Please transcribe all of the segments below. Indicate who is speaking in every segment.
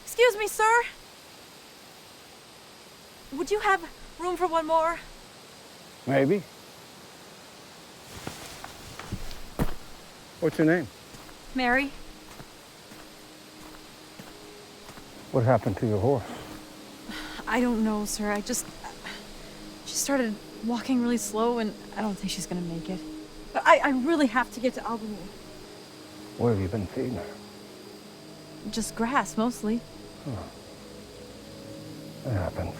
Speaker 1: Excuse me, sir. Would you have room for one more?
Speaker 2: Maybe. What's your name?
Speaker 1: Mary?
Speaker 2: What happened to your horse?
Speaker 1: I don't know, sir. She started walking really slow, and I don't think she's gonna make it. But I really have to get to Albany.
Speaker 2: What have you been feeding her?
Speaker 1: Just grass, mostly.
Speaker 2: It happens.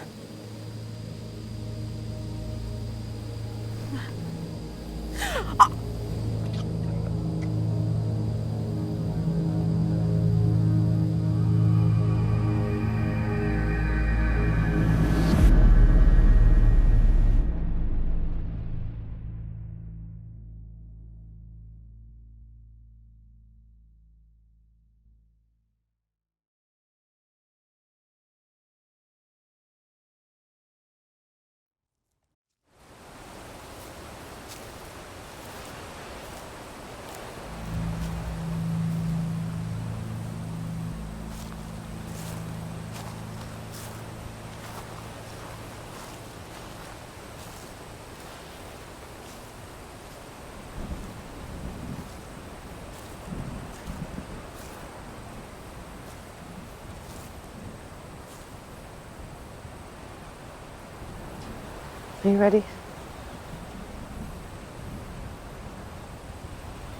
Speaker 3: Are you ready?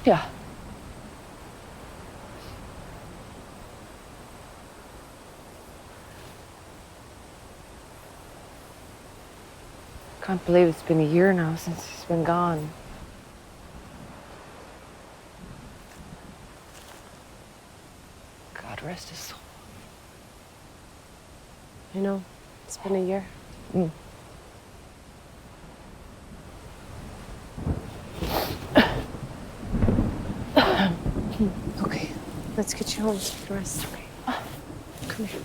Speaker 3: Yeah. Can't believe it's been a year now since he's been gone. God rest his soul. You know, it's been a year. Okay, let's get you home so you can rest. Okay. Come here.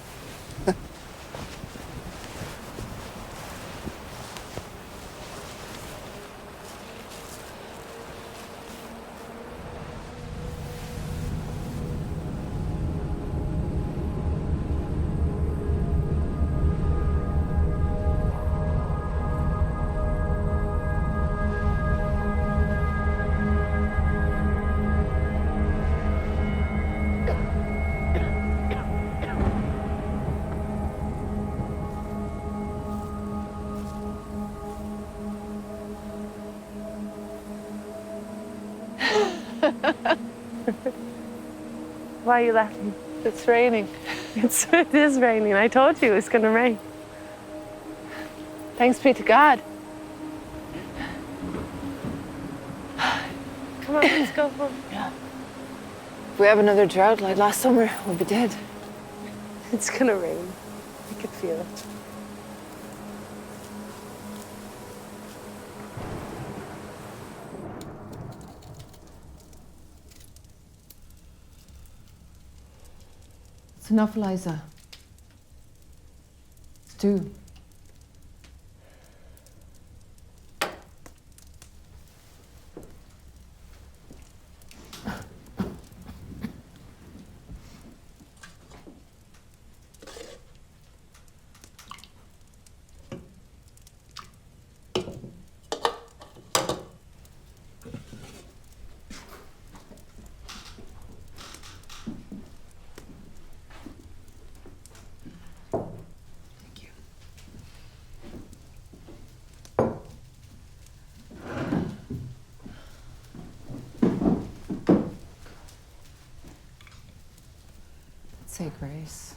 Speaker 3: Why are you laughing?
Speaker 4: It's raining.
Speaker 3: It is raining. I told you it was going to rain.
Speaker 4: Thanks be to God.
Speaker 3: Come on, let's go home.
Speaker 4: Yeah. If we have another drought like last summer, we'll be dead.
Speaker 3: It's going to rain. I could feel it.
Speaker 4: It's enough, Eliza. It's two. Say grace.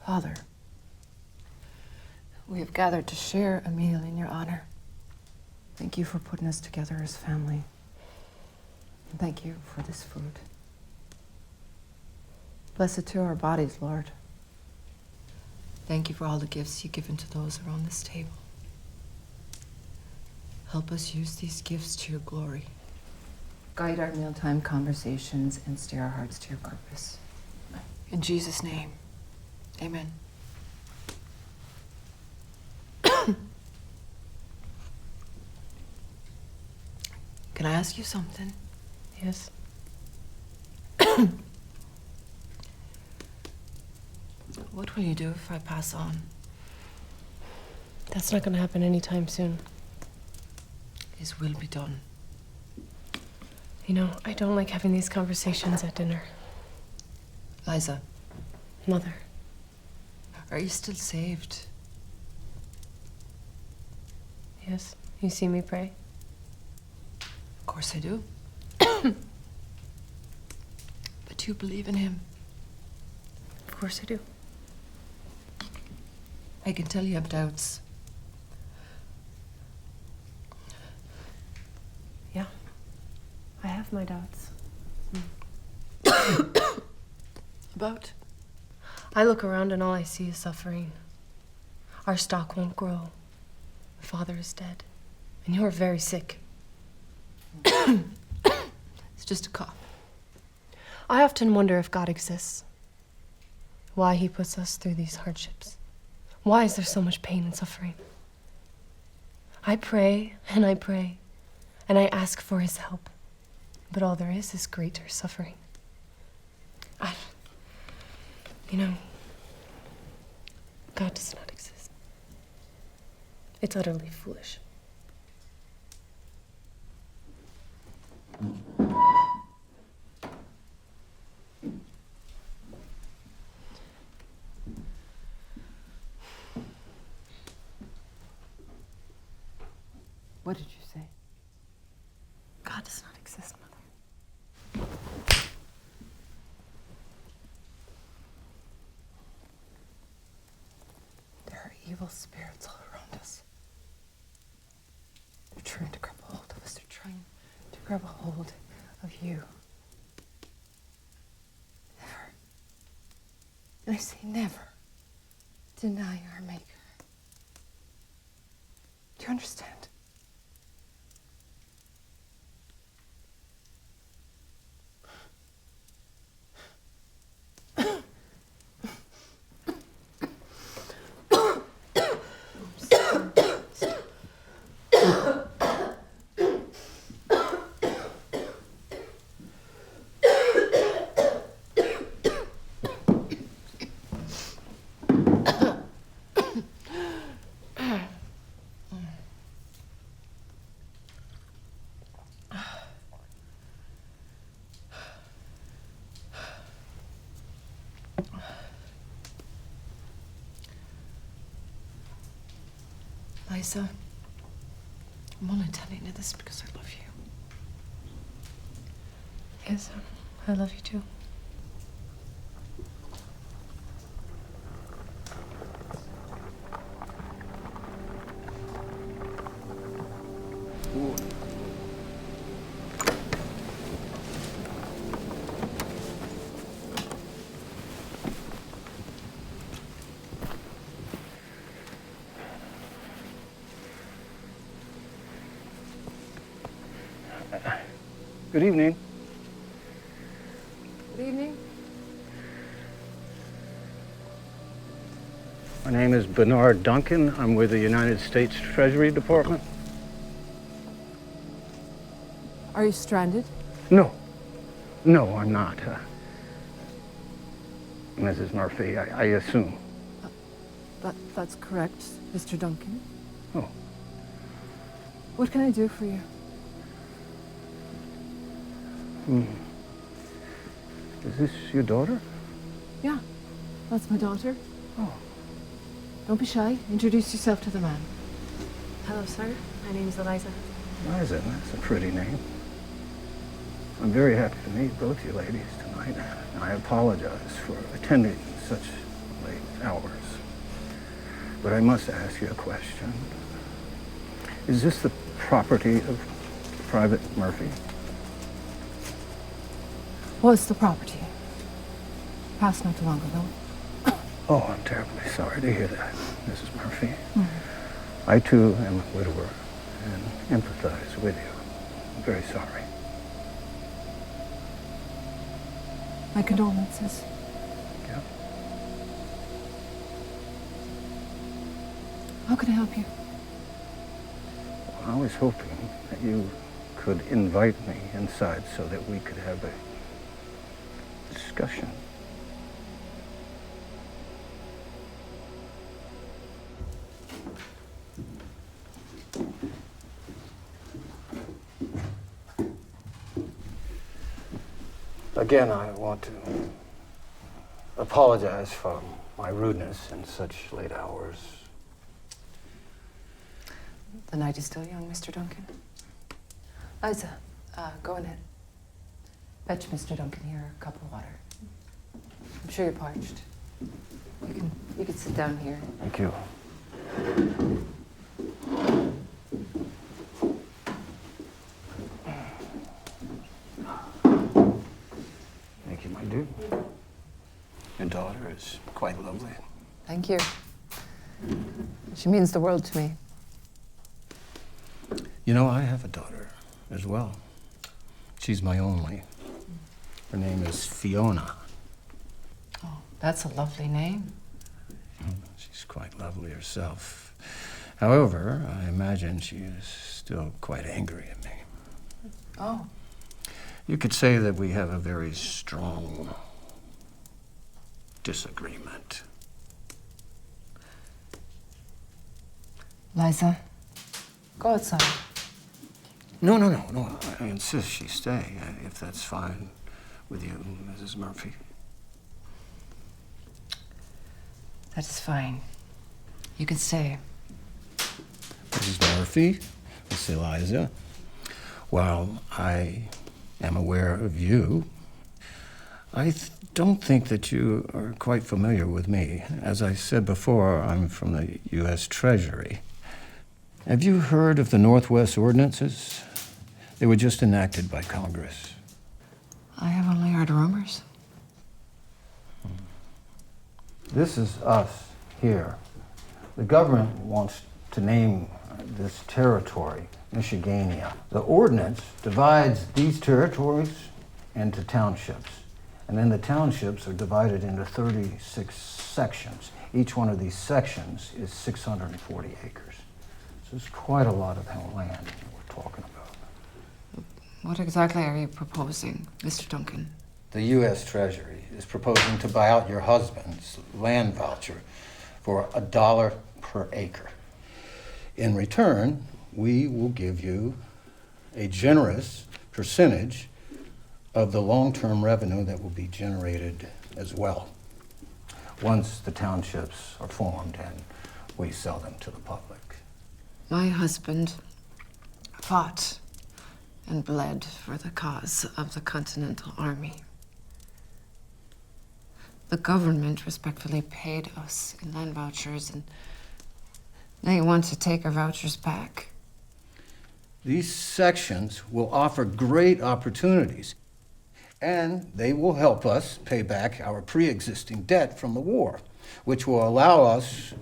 Speaker 4: Father, we have gathered to share a meal in your honor. Thank you for putting us together as family. And thank you for this food. Bless it to our bodies, Lord. Thank you for all the gifts you've given to those around this table. Help us use these gifts to your glory. Guide our mealtime conversations and steer our hearts to your purpose. In Jesus' name. Amen. Can I ask you something?
Speaker 3: Yes.
Speaker 4: What will you do if I pass on?
Speaker 3: That's not gonna happen anytime soon.
Speaker 4: His will be done.
Speaker 3: You know, I don't like having these conversations at dinner.
Speaker 4: Liza,
Speaker 3: Mother.
Speaker 4: are you still saved?
Speaker 3: Yes? You see me pray?
Speaker 4: Of course I do. But you believe in him.
Speaker 3: Of course I do.
Speaker 4: I can tell you have doubts.
Speaker 3: Yeah. I have my doubts.
Speaker 4: About?
Speaker 3: I look around and all I see is suffering. Our stock won't grow. My father is dead. And you're very sick.
Speaker 4: It's just a cough.
Speaker 3: I often wonder if God exists. Why he puts us through these hardships. Why is there so much pain and suffering? I pray, and I ask for his help. But all there is greater suffering. You know, God does not exist. It's utterly foolish.
Speaker 4: What did you say? God does not exist, Mother. There are evil spirits all around us. They're trying to grab a hold of us. They're trying to grab a hold of you. Never, and I say never, deny our Maker. Do you understand? Liza, I'm only telling you this because I love you.
Speaker 3: Yes, I love you too.
Speaker 2: Good evening.
Speaker 4: Good evening.
Speaker 2: My name is Bernard Duncan. I'm with the United States Treasury Department.
Speaker 4: Are you stranded?
Speaker 2: No. No, I'm not. Mrs. Murphy, I assume.
Speaker 4: That's correct, Mr. Duncan.
Speaker 2: Oh.
Speaker 4: What can I do for you?
Speaker 2: Is this your daughter?
Speaker 4: Yeah, that's my daughter.
Speaker 2: Oh.
Speaker 4: Don't be shy. Introduce yourself to the man.
Speaker 3: Hello, sir. My name's Eliza.
Speaker 2: Liza, that's a pretty name. I'm very happy to meet both you ladies tonight. I apologize for attending such late hours. But I must ask you a question. Is this the property of Private Murphy?
Speaker 4: Was the property. Passed not too long ago.
Speaker 2: Oh, I'm terribly sorry to hear that, Mrs. Murphy. I, too, am a widower and empathize with you. I'm very sorry.
Speaker 4: My condolences.
Speaker 2: Yeah.
Speaker 4: How can I help you?
Speaker 2: I was hoping that you could invite me inside so that we could have a discussion. Again, I want to apologize for my rudeness in such late hours.
Speaker 4: The night is still young, Mr. Duncan. Liza, go ahead. Fetch Mr. Duncan here a cup of water. I'm sure you're parched. You can sit down here.
Speaker 2: Thank you. Thank you, my dear. Your daughter is quite lovely.
Speaker 4: Thank you. She means the world to me.
Speaker 2: You know, I have a daughter as well. She's my only. Her name is Fiona.
Speaker 4: Oh, that's a lovely name.
Speaker 2: She's quite lovely herself. However, I imagine she is still quite angry at me.
Speaker 4: Oh.
Speaker 2: You could say that we have a very strong disagreement.
Speaker 4: Liza, go outside.
Speaker 2: No. I insist she stay, if that's fine with you, Mrs. Murphy.
Speaker 4: That is fine. You can stay.
Speaker 2: Mrs. Murphy, Miss Eliza, while I am aware of you, I don't think that you are quite familiar with me. As I said before, I'm from the U.S. Treasury. Have you heard of the Northwest Ordinances? They were just enacted by Congress.
Speaker 4: I have only heard rumors.
Speaker 2: This is us here. The government wants to name this territory Michigania. The ordinance divides these territories into townships, and then the townships are divided into 36 sections. Each one of these sections is 640 acres. So it's quite a lot of land we're talking about.
Speaker 4: What exactly are you proposing, Mr. Duncan?
Speaker 2: The U.S. Treasury is proposing to buy out your husband's land voucher for $1 per acre. In return, we will give you a generous percentage of the long-term revenue that will be generated as well once the townships are formed and we sell them to the public.
Speaker 4: My husband fought and bled for the cause of the Continental Army. The government respectfully paid us in land vouchers, and they want to take our vouchers back.
Speaker 2: These sections will offer great opportunities, and they will help us pay back our pre-existing debt from the war, which will allow us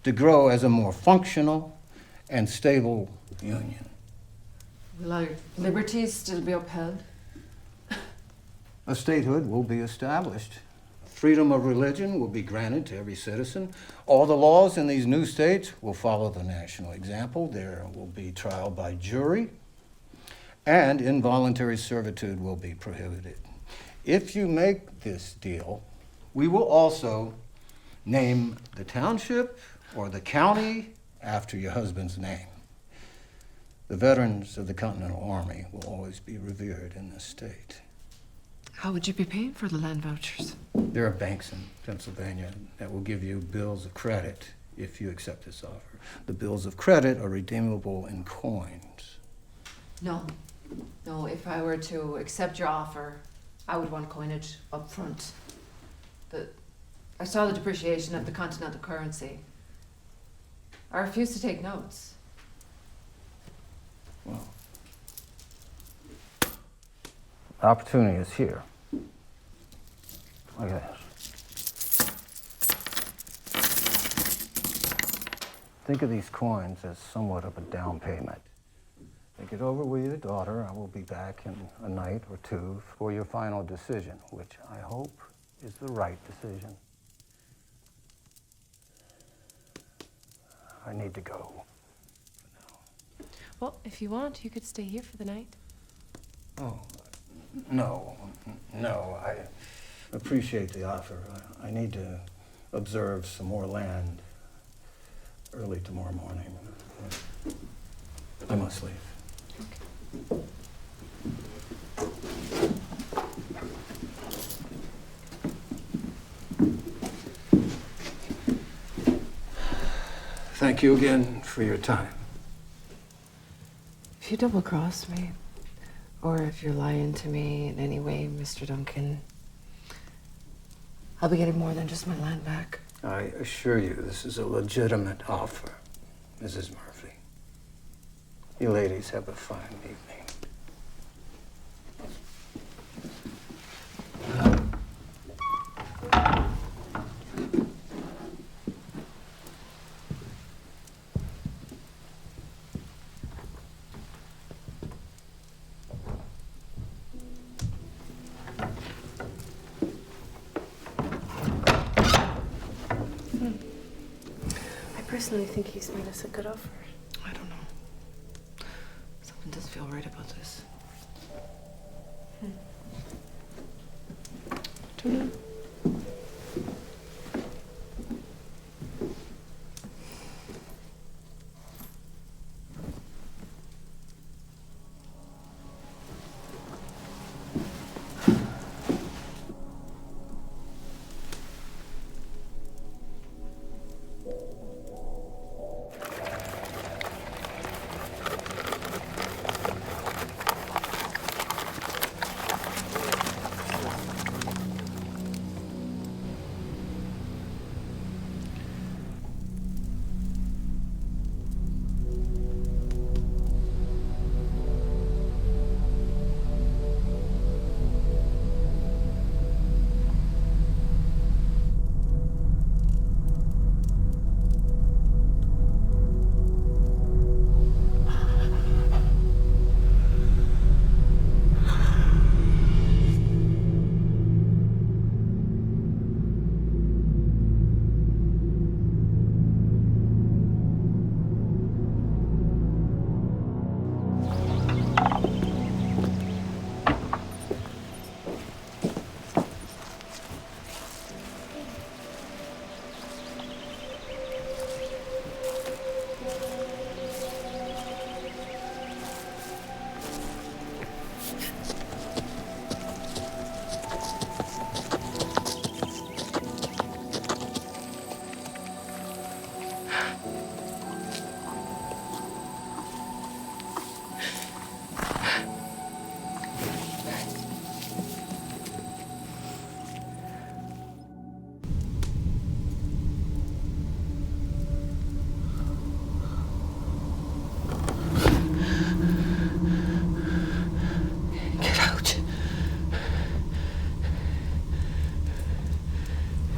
Speaker 2: to grow as a more functional and stable union.
Speaker 4: Will our liberties still be upheld?
Speaker 2: A statehood will be established. Freedom of religion will be granted to every citizen. All the laws in these new states will follow the national example. There will be trial by jury, and involuntary servitude will be prohibited. If you make this deal, we will also name the township or the county after your husband's name. The veterans of the Continental Army will always be revered in this state.
Speaker 4: How would you be paying for the land vouchers?
Speaker 2: There are banks in Pennsylvania that will give you bills of credit if you accept this offer. The bills of credit are redeemable in coins.
Speaker 4: No. No, if I were to accept your offer, I would want coinage up front. I saw the depreciation of the continental currency. I refuse to take notes.
Speaker 2: Well, the opportunity is here. Look at this. Think of these coins as somewhat of a down payment. Think it over with your daughter. I will be back in a night or two for your final decision, which I hope is the right decision. I need to go.
Speaker 3: Well, if you want, you could stay here for the night.
Speaker 2: Oh, no. I appreciate the offer. I need to observe some more land early tomorrow morning. I must leave.
Speaker 3: Okay.
Speaker 2: Thank you again for your time.
Speaker 4: If you double-cross me, or if you're lying to me in any way, Mr. Duncan, I'll be getting more than just my land back.
Speaker 2: I assure you this is a legitimate offer, Mrs. Murphy. You ladies have a fine evening.
Speaker 3: I personally think he's made us a good offer.
Speaker 4: I don't know. Something doesn't feel right about this.
Speaker 3: Don't know.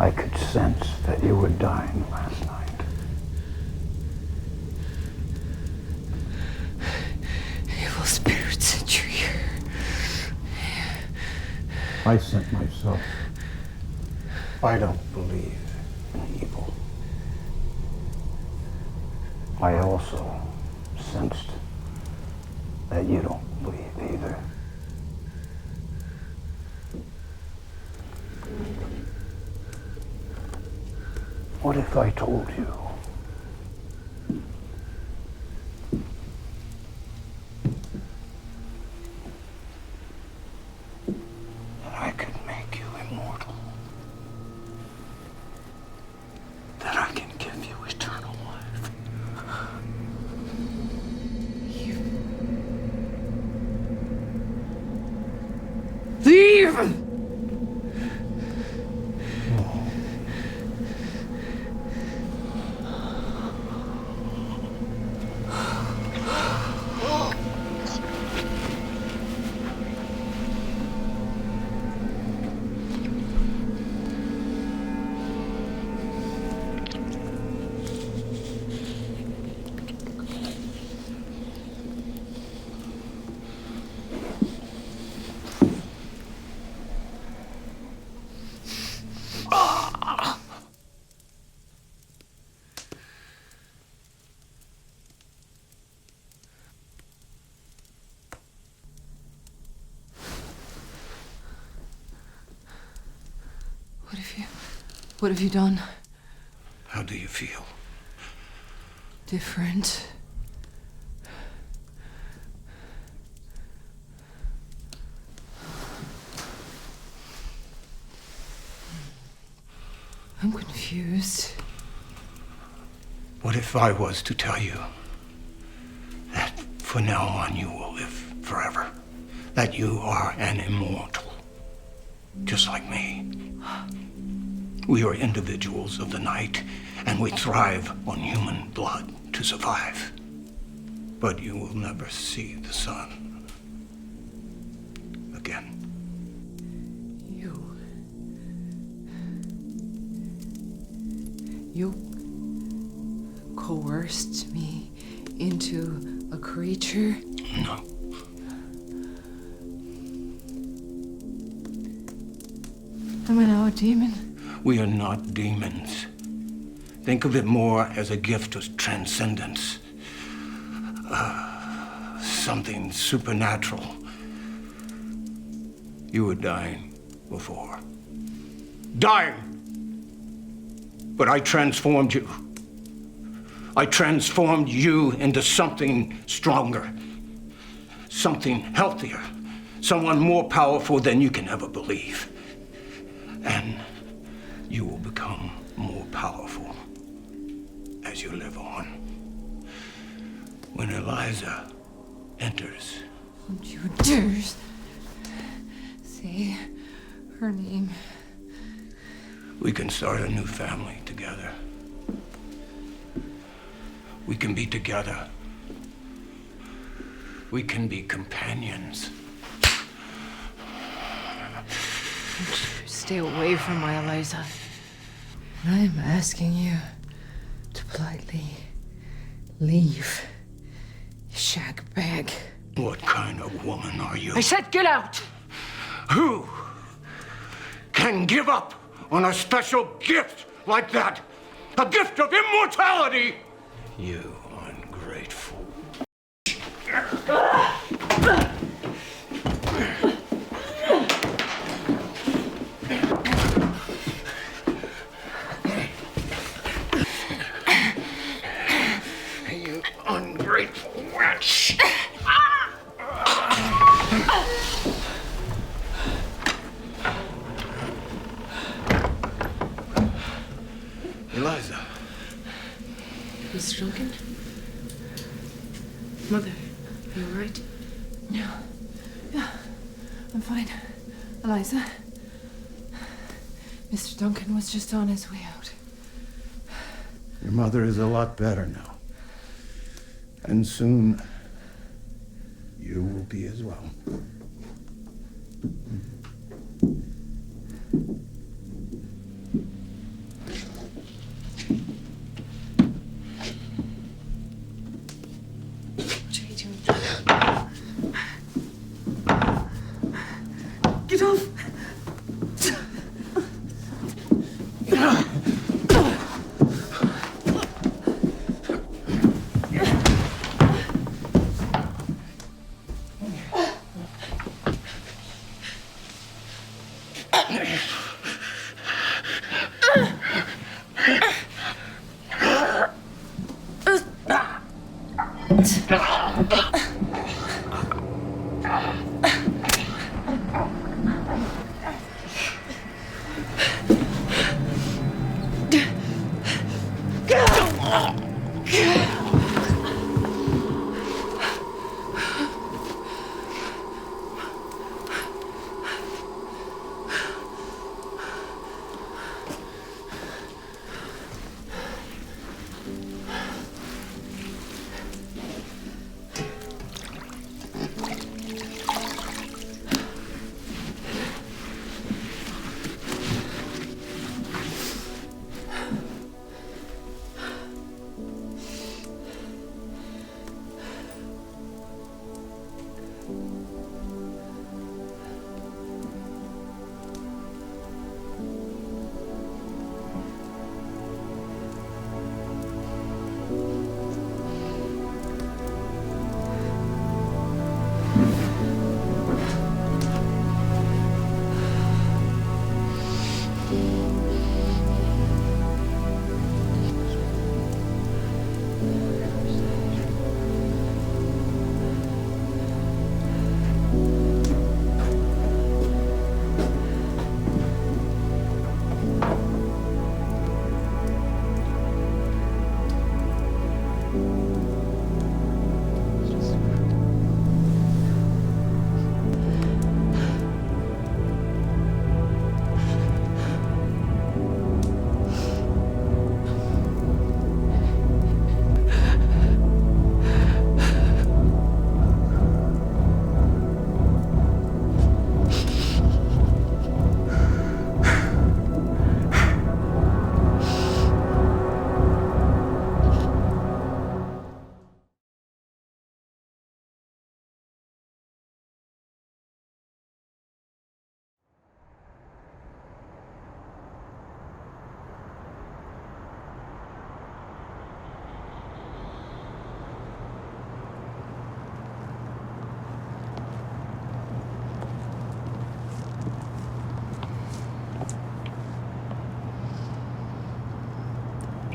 Speaker 2: I could sense that you were dying last night.
Speaker 4: Evil spirits sent you here.
Speaker 2: I sent myself. I don't believe in evil. I also sensed that you don't believe either. What if I told you that I
Speaker 4: forgiven. What have you done?
Speaker 2: How do you feel?
Speaker 4: Different. I'm confused.
Speaker 2: What if I was to tell you that from now on you will live forever? That you are an immortal, just like me. We are individuals of the night, and we thrive on human blood to survive. But you will never see the sun again.
Speaker 4: You coerced me into a creature?
Speaker 2: No.
Speaker 4: Am I now a demon?
Speaker 2: We are not demons. Think of it more as a gift of transcendence. Something supernatural. You were dying before. Dying! But I transformed you. I transformed you into something stronger, something healthier, someone more powerful than you can ever believe. And you will become more powerful as you live on. When Eliza enters.
Speaker 4: Don't you dare say her name.
Speaker 2: We can start a new family together. We can be together. We can be companions.
Speaker 4: Stay away from my Eliza. And I am asking you to politely leave, you shag bag.
Speaker 2: What kind of woman are you?
Speaker 4: I said get out!
Speaker 2: Who can give up on a special gift like that? A gift of immortality! You ungrateful. You ungrateful wretch. Eliza.
Speaker 3: Mr. Duncan? Mother, are you all right?
Speaker 4: Yeah, I'm fine. Eliza, Mr. Duncan was just on his way out.
Speaker 2: Your mother is a lot better now. And soon, you will be as well.
Speaker 3: What are you doing?
Speaker 4: Get off!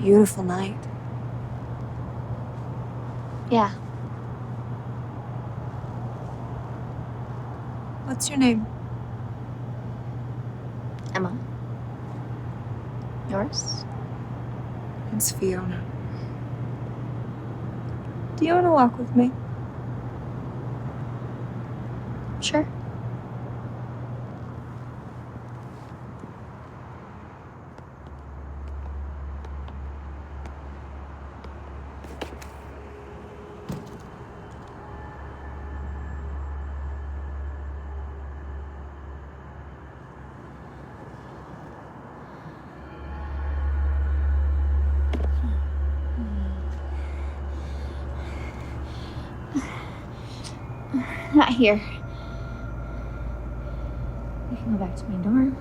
Speaker 5: beautiful night.
Speaker 6: Yeah.
Speaker 5: What's your name?
Speaker 6: Emma. Yours?
Speaker 5: It's Fiona. Do you want to walk with me?
Speaker 6: Sure. Not here. I can go back to my dorm.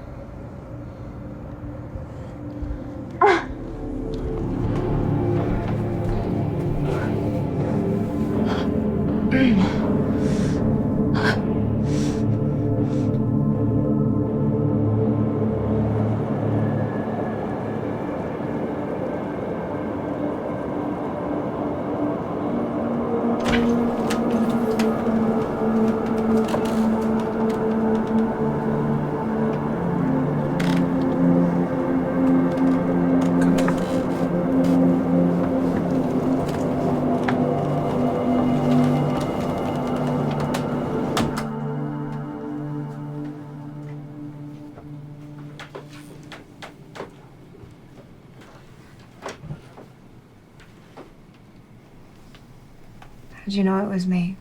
Speaker 5: How'd you know it was me?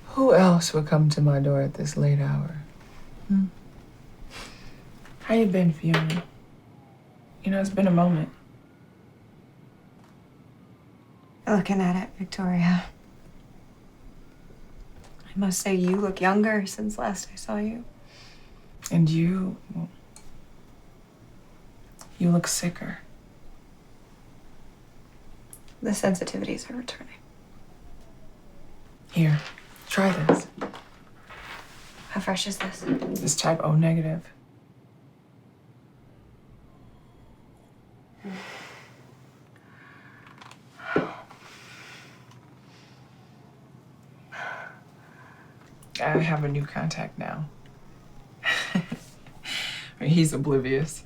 Speaker 7: Who else would come to my door at this late hour? How you been, Fiona? You know, it's been a moment.
Speaker 5: Looking at it, Victoria. I must say you look younger since last I saw you.
Speaker 7: And you, well, you look sicker.
Speaker 5: The sensitivities are returning.
Speaker 7: Here, try this.
Speaker 5: How fresh is this?
Speaker 7: This type O negative. I have a new contact now. He's oblivious.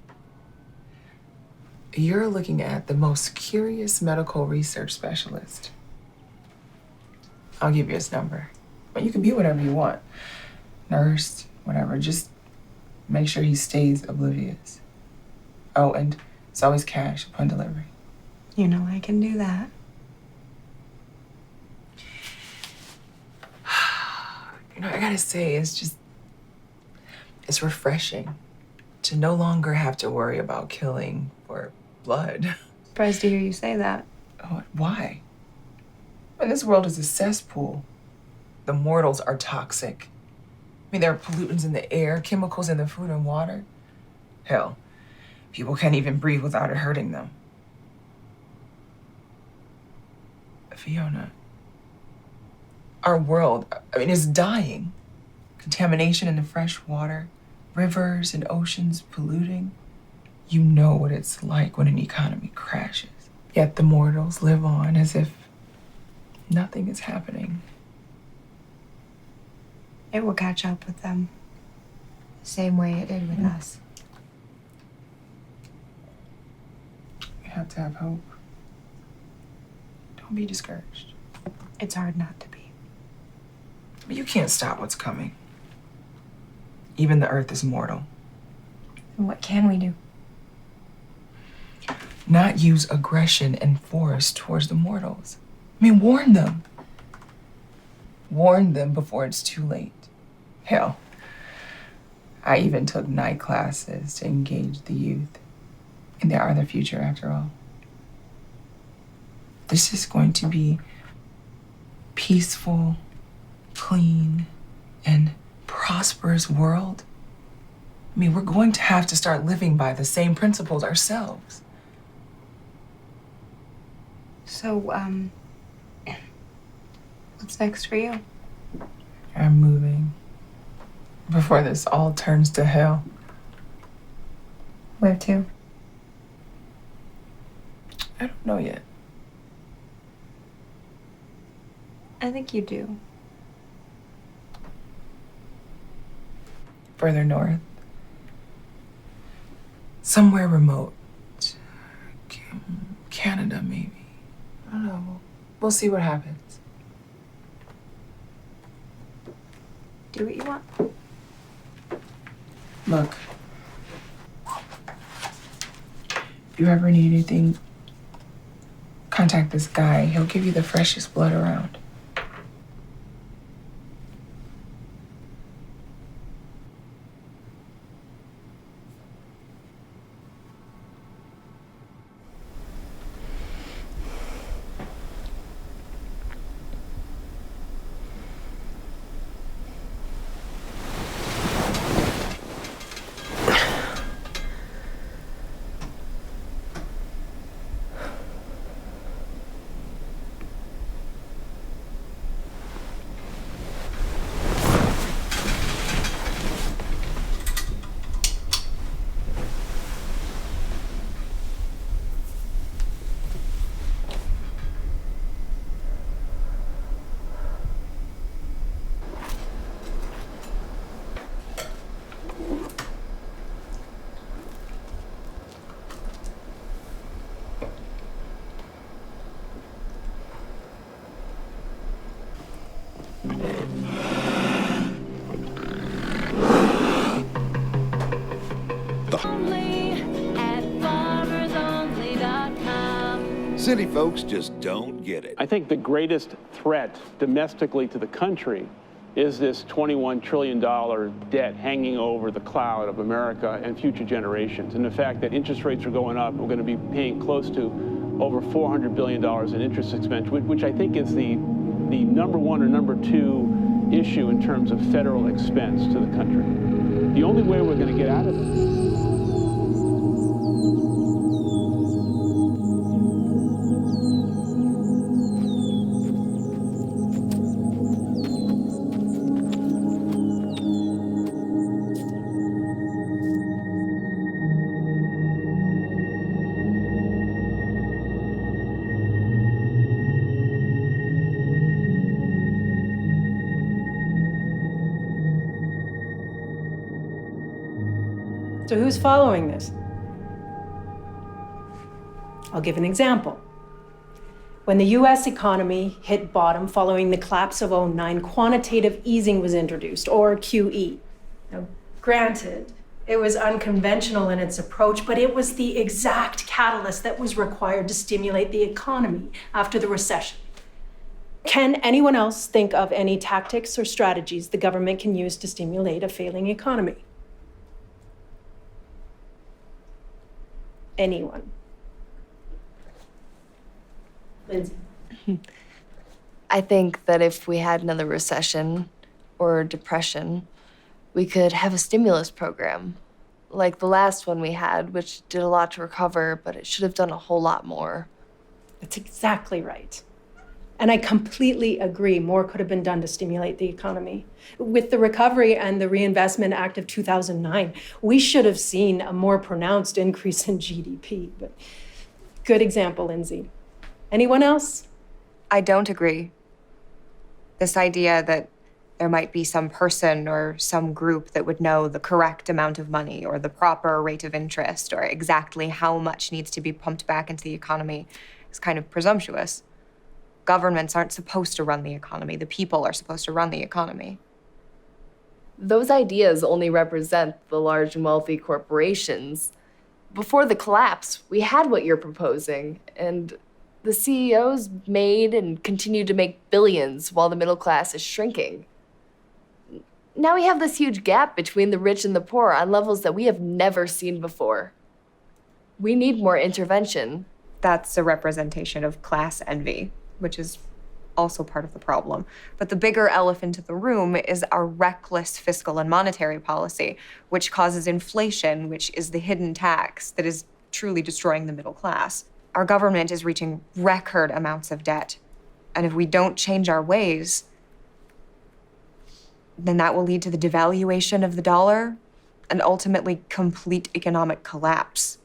Speaker 7: You're looking at the most curious medical research specialist. I'll give you his number. But you can be whatever you want. Nurse, whatever. Just make sure he stays oblivious. Oh, and it's always cash upon delivery.
Speaker 5: You know I can do that.
Speaker 7: You know, I gotta say, it's refreshing to no longer have to worry about killing for blood.
Speaker 5: Surprised to hear you say that.
Speaker 7: Oh, why? When this world is a cesspool, the mortals are toxic. I mean, there are pollutants in the air, chemicals in the food and water. Hell, people can't even breathe without it hurting them. Fiona, our world, is dying. Contamination in the fresh water, rivers and oceans polluting. You know what it's like when an economy crashes. Yet the mortals live on as if nothing is happening.
Speaker 5: It will catch up with them. The same way it did with us.
Speaker 7: You have to have hope. Don't be discouraged.
Speaker 5: It's hard not to be.
Speaker 7: But you can't stop what's coming. Even the earth is mortal.
Speaker 5: And what can we do?
Speaker 7: Not use aggression and force towards the mortals. Warn them. Warn them before it's too late. Hell, I even took night classes to engage the youth. And they are the future after all. This is going to be peaceful, clean, and prosperous world. We're going to have to start living by the same principles ourselves.
Speaker 5: So, what's next for you?
Speaker 7: I'm moving before this all turns to hell.
Speaker 5: Where to?
Speaker 7: I don't know yet.
Speaker 5: I think you do.
Speaker 7: Further north. Somewhere remote. Canada, maybe. I don't know. We'll see what happens.
Speaker 5: Do what you want.
Speaker 7: Look. If you ever need anything, contact this guy. He'll give you the freshest blood around.
Speaker 8: City folks just don't get it.
Speaker 9: I think the greatest threat domestically to the country is this $21 trillion debt hanging over the cloud of America and future generations. And the fact that interest rates are going up, we're going to be paying close to over $400 billion in interest expense, which I think is the number one or number two issue in terms of federal expense to the country. The only way we're going to get out of it.
Speaker 10: So who's following this? I'll give an example. When the US economy hit bottom following the collapse of '09, quantitative easing was introduced, or QE. Now, granted, it was unconventional in its approach, but it was the exact catalyst that was required to stimulate the economy after the recession. Can anyone else think of any tactics or strategies the government can use to stimulate a failing economy? Anyone? Lindsay?
Speaker 3: I think that if we had another recession or depression, we could have a stimulus program, like the last one we had, which did a lot to recover, but it should have done a whole lot more.
Speaker 10: That's exactly right. And I completely agree, more could have been done to stimulate the economy. With the Recovery and the Reinvestment Act of 2009, we should have seen a more pronounced increase in GDP. But good example, Lindsay. Anyone else?
Speaker 11: I don't agree. This idea that there might be some person or some group that would know the correct amount of money or the proper rate of interest or exactly how much needs to be pumped back into the economy is kind of presumptuous. Governments aren't supposed to run the economy. The people are supposed to run the economy.
Speaker 3: Those ideas only represent the large and wealthy corporations. Before the collapse, we had what you're proposing, and the CEOs made and continue to make billions while the middle class is shrinking. Now we have this huge gap between the rich and the poor on levels that we have never seen before. We need more intervention.
Speaker 11: That's a representation of class envy, which is also part of the problem. But the bigger elephant in the room is our reckless fiscal and monetary policy, which causes inflation, which is the hidden tax that is truly destroying the middle class. Our government is reaching record amounts of debt. And if we don't change our ways, then that will lead to the devaluation of the dollar and ultimately complete economic collapse.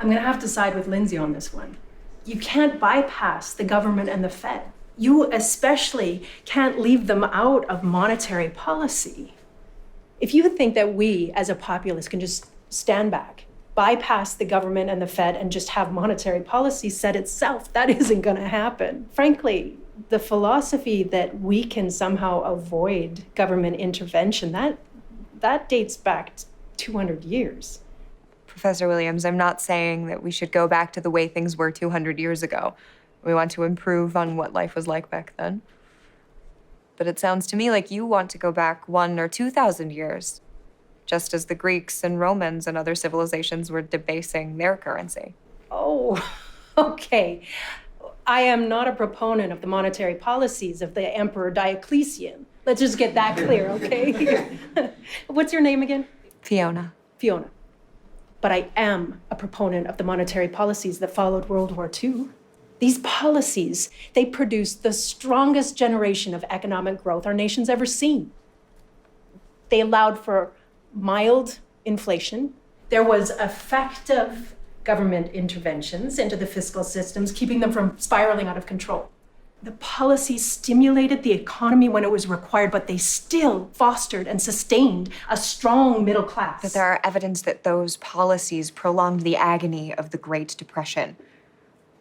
Speaker 10: I'm gonna have to side with Lindsay on this one. You can't bypass the government and the Fed. You especially can't leave them out of monetary policy. If you think that we as a populace can just stand back, bypass the government and the Fed and just have monetary policy set itself, that isn't going to happen. Frankly, the philosophy that we can somehow avoid government intervention, that dates back 200 years.
Speaker 11: Professor Williams, I'm not saying that we should go back to the way things were 200 years ago. We want to improve on what life was like back then. But it sounds to me like you want to go back 1,000 or 2,000 years, just as the Greeks and Romans and other civilizations were debasing their currency.
Speaker 10: Oh, okay. I am not a proponent of the monetary policies of the Emperor Diocletian. Let's just get that clear, okay? What's your name again?
Speaker 11: Fiona.
Speaker 10: Fiona. But I am a proponent of the monetary policies that followed World War II. These policies, they produced the strongest generation of economic growth our nation's ever seen. They allowed for mild inflation. There was effective government interventions into the fiscal systems, keeping them from spiraling out of control. The policies stimulated the economy when it was required, but they still fostered and sustained a strong middle class.
Speaker 11: But there are evidence that those policies prolonged the agony of the Great Depression.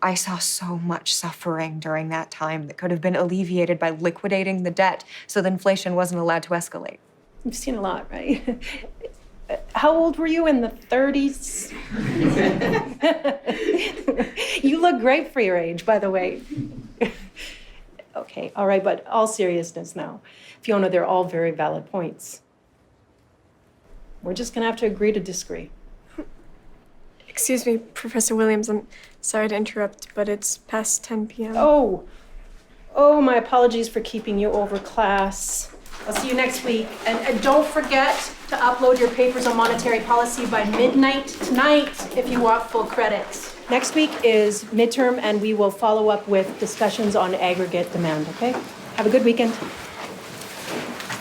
Speaker 11: I saw so much suffering during that time that could have been alleviated by liquidating the debt so that inflation wasn't allowed to escalate.
Speaker 10: You've seen a lot, right? How old were you in the 30s? You look great for your age, by the way. Okay, all right, but all seriousness now. Fiona, they're all very valid points. We're just gonna have to agree to disagree.
Speaker 12: Excuse me, Professor Williams, I'm sorry to interrupt, but it's past 10 p.m.
Speaker 10: Oh, my apologies for keeping you over class. I'll see you next week. And don't forget to upload your papers on monetary policy by midnight tonight if you want full credit. Next week is midterm, and we will follow up with discussions on aggregate demand, okay? Have a good weekend.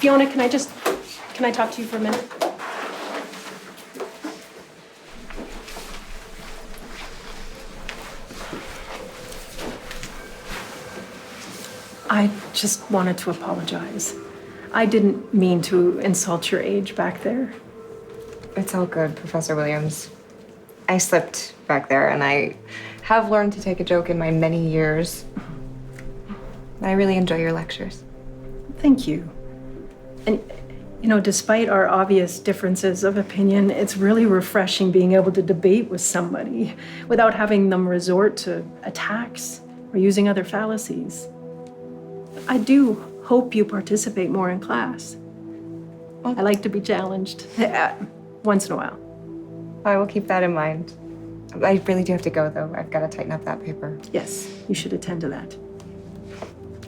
Speaker 10: Fiona, can I talk to you for a minute? I just wanted to apologize. I didn't mean to insult your age back there.
Speaker 11: It's all good, Professor Williams. I slipped back there, and I have learned to take a joke in my many years. I really enjoy your lectures.
Speaker 10: Thank you. And, despite our obvious differences of opinion, it's really refreshing being able to debate with somebody without having them resort to attacks or using other fallacies. I do hope you participate more in class. I like to be challenged once in a while.
Speaker 11: I will keep that in mind. I really do have to go, though. I've got to tighten up that paper.
Speaker 10: Yes, you should attend to that.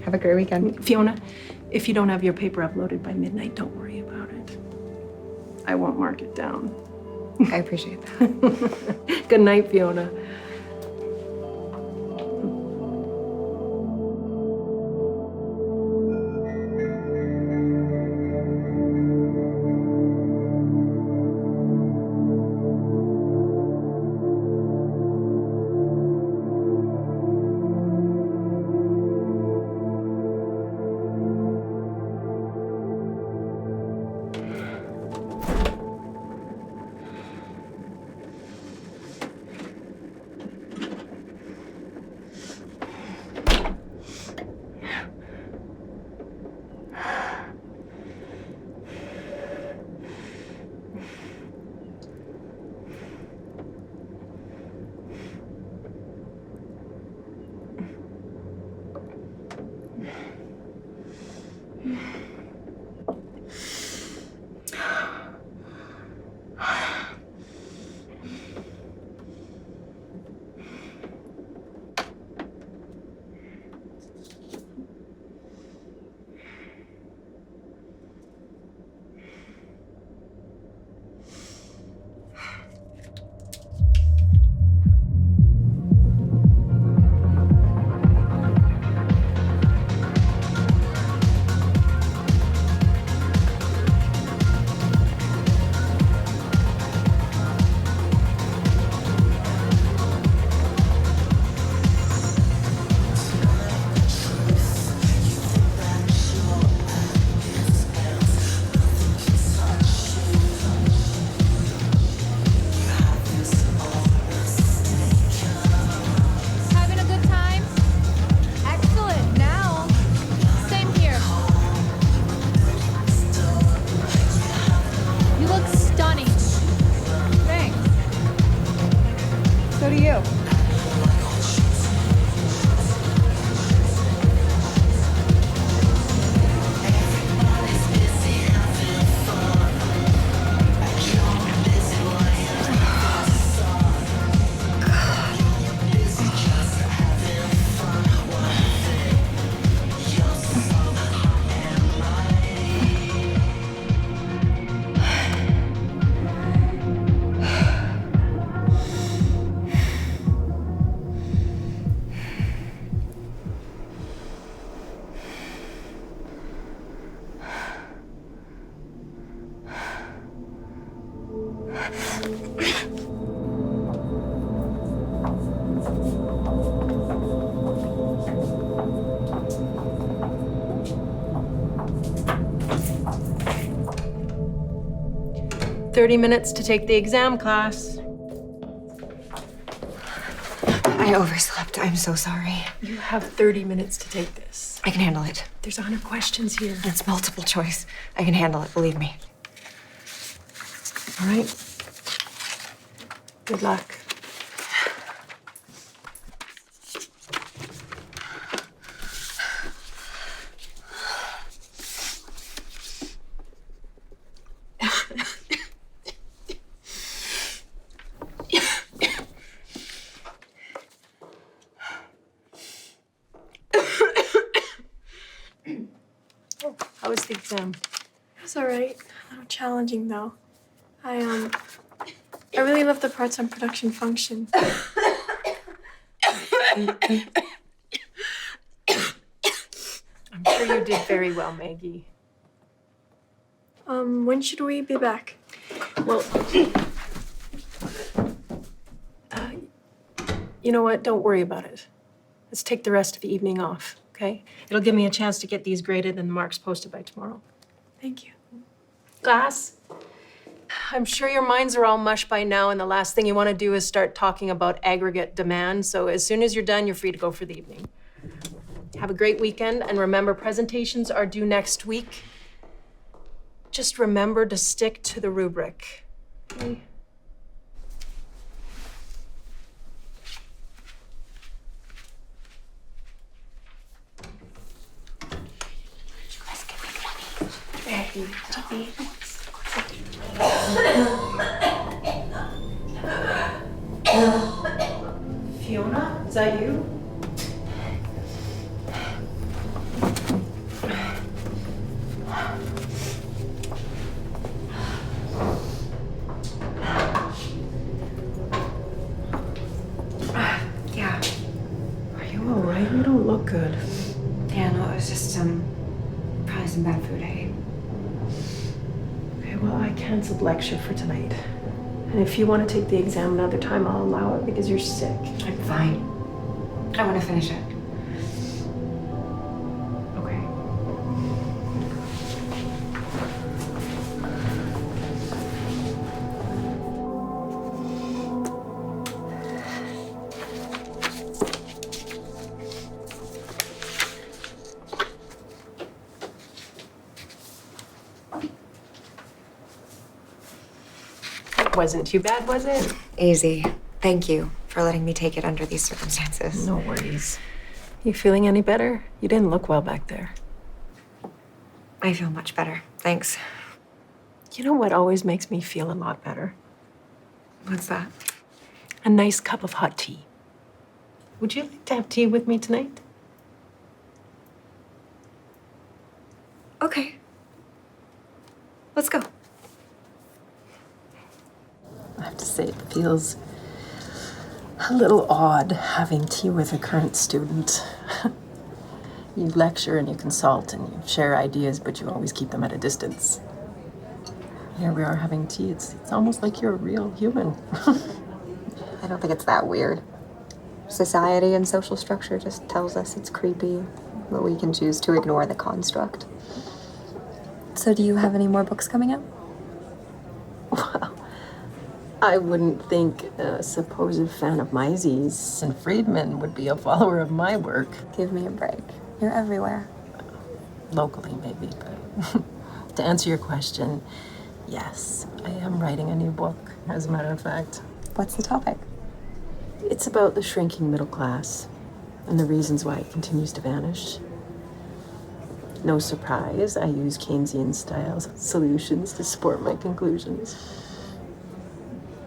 Speaker 11: Have a great weekend.
Speaker 10: Fiona, if you don't have your paper uploaded by midnight, don't worry about it. I won't mark it down.
Speaker 11: I appreciate that.
Speaker 10: Good night, Fiona. 30 minutes to take the exam, class.
Speaker 11: I overslept. I'm so sorry.
Speaker 10: You have 30 minutes to take this.
Speaker 11: I can handle it.
Speaker 10: There's 100 questions here.
Speaker 11: It's multiple choice. I can handle it, believe me.
Speaker 10: All right. Good luck. How was the exam?
Speaker 12: It was alright. A little challenging though. I really love the parts on production function.
Speaker 10: I'm sure you did very well, Maggie.
Speaker 12: When should we be back?
Speaker 10: Well, you know what? Don't worry about it. Let's take the rest of the evening off, okay? It'll give me a chance to get these graded and the marks posted by tomorrow.
Speaker 12: Thank you.
Speaker 10: Class, I'm sure your minds are all mush by now, and the last thing you want to do is start talking about aggregate demand. So as soon as you're done, you're free to go for the evening. Have a great weekend, and remember, presentations are due next week. Just remember to stick to the rubric. Okay? Fiona, is that you?
Speaker 11: Yeah.
Speaker 10: Are you all right? You don't look good.
Speaker 11: Yeah, no, it was just, probably some bad food I ate.
Speaker 10: Okay, well, I canceled lecture for tonight. And if you want to take the exam another time, I'll allow it because you're sick.
Speaker 11: I'm fine. I want to finish it.
Speaker 10: Okay. It wasn't too bad, was it?
Speaker 11: Easy. Thank you for letting me take it under these circumstances.
Speaker 10: No worries. You feeling any better? You didn't look well back there.
Speaker 11: I feel much better. Thanks.
Speaker 10: You know what always makes me feel a lot better?
Speaker 11: What's that?
Speaker 10: A nice cup of hot tea. Would you like to have tea with me tonight?
Speaker 11: Okay. Let's go.
Speaker 10: I have to say, it feels a little odd having tea with a current student. You lecture and you consult and you share ideas, but you always keep them at a distance. Here we are having tea. It's almost like you're a real human.
Speaker 11: I don't think it's that weird. Society and social structure just tells us it's creepy, but we can choose to ignore the construct. So do you have any more books coming out?
Speaker 10: Well, I wouldn't think a supposed fan of Mises and Friedman would be a follower of my work.
Speaker 11: Give me a break. You're everywhere.
Speaker 10: Locally, maybe, but to answer your question, yes, I am writing a new book, as a matter of fact.
Speaker 11: What's the topic?
Speaker 10: It's about the shrinking middle class and the reasons why it continues to vanish. No surprise, I use Keynesian-style solutions to support my conclusions.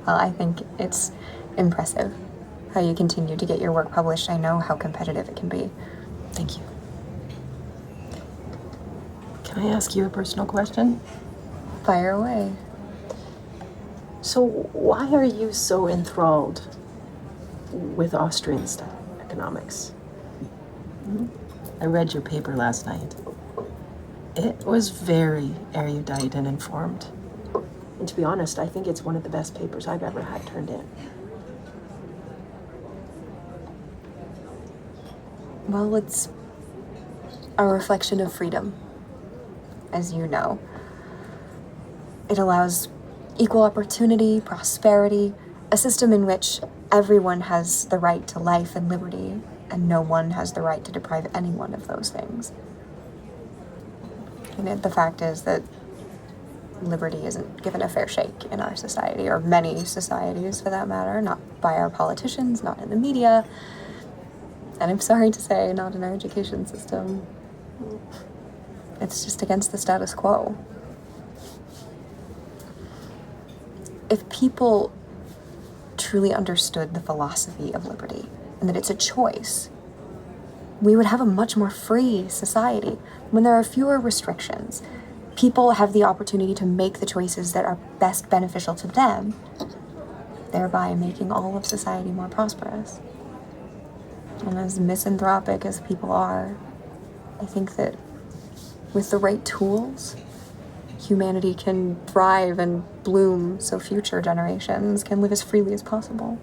Speaker 11: Well, I think it's impressive how you continue to get your work published. I know how competitive it can be.
Speaker 10: Thank you. Can I ask you a personal question?
Speaker 11: Fire away.
Speaker 10: So why are you so enthralled with Austrian-style economics? I read your paper last night. It was very erudite and informed. And to be honest, I think it's one of the best papers I've ever had turned in.
Speaker 11: Well, it's a reflection of freedom, as you know. It allows
Speaker 5: equal opportunity, prosperity, a system in which everyone has the right to life and liberty, and no one has the right to deprive anyone of those things. And the fact is that liberty isn't given a fair shake in our society, or many societies for that matter, not by our politicians, not in the media, and I'm sorry to say, not in our education system. It's just against the status quo. If people truly understood the philosophy of liberty and that it's a choice, we would have a much more free society. When there are fewer restrictions, people have the opportunity to make the choices that are best beneficial to them, thereby making all of society more prosperous. And as misanthropic as people are, I think that with the right tools, humanity can thrive and bloom so future generations can live as freely as possible.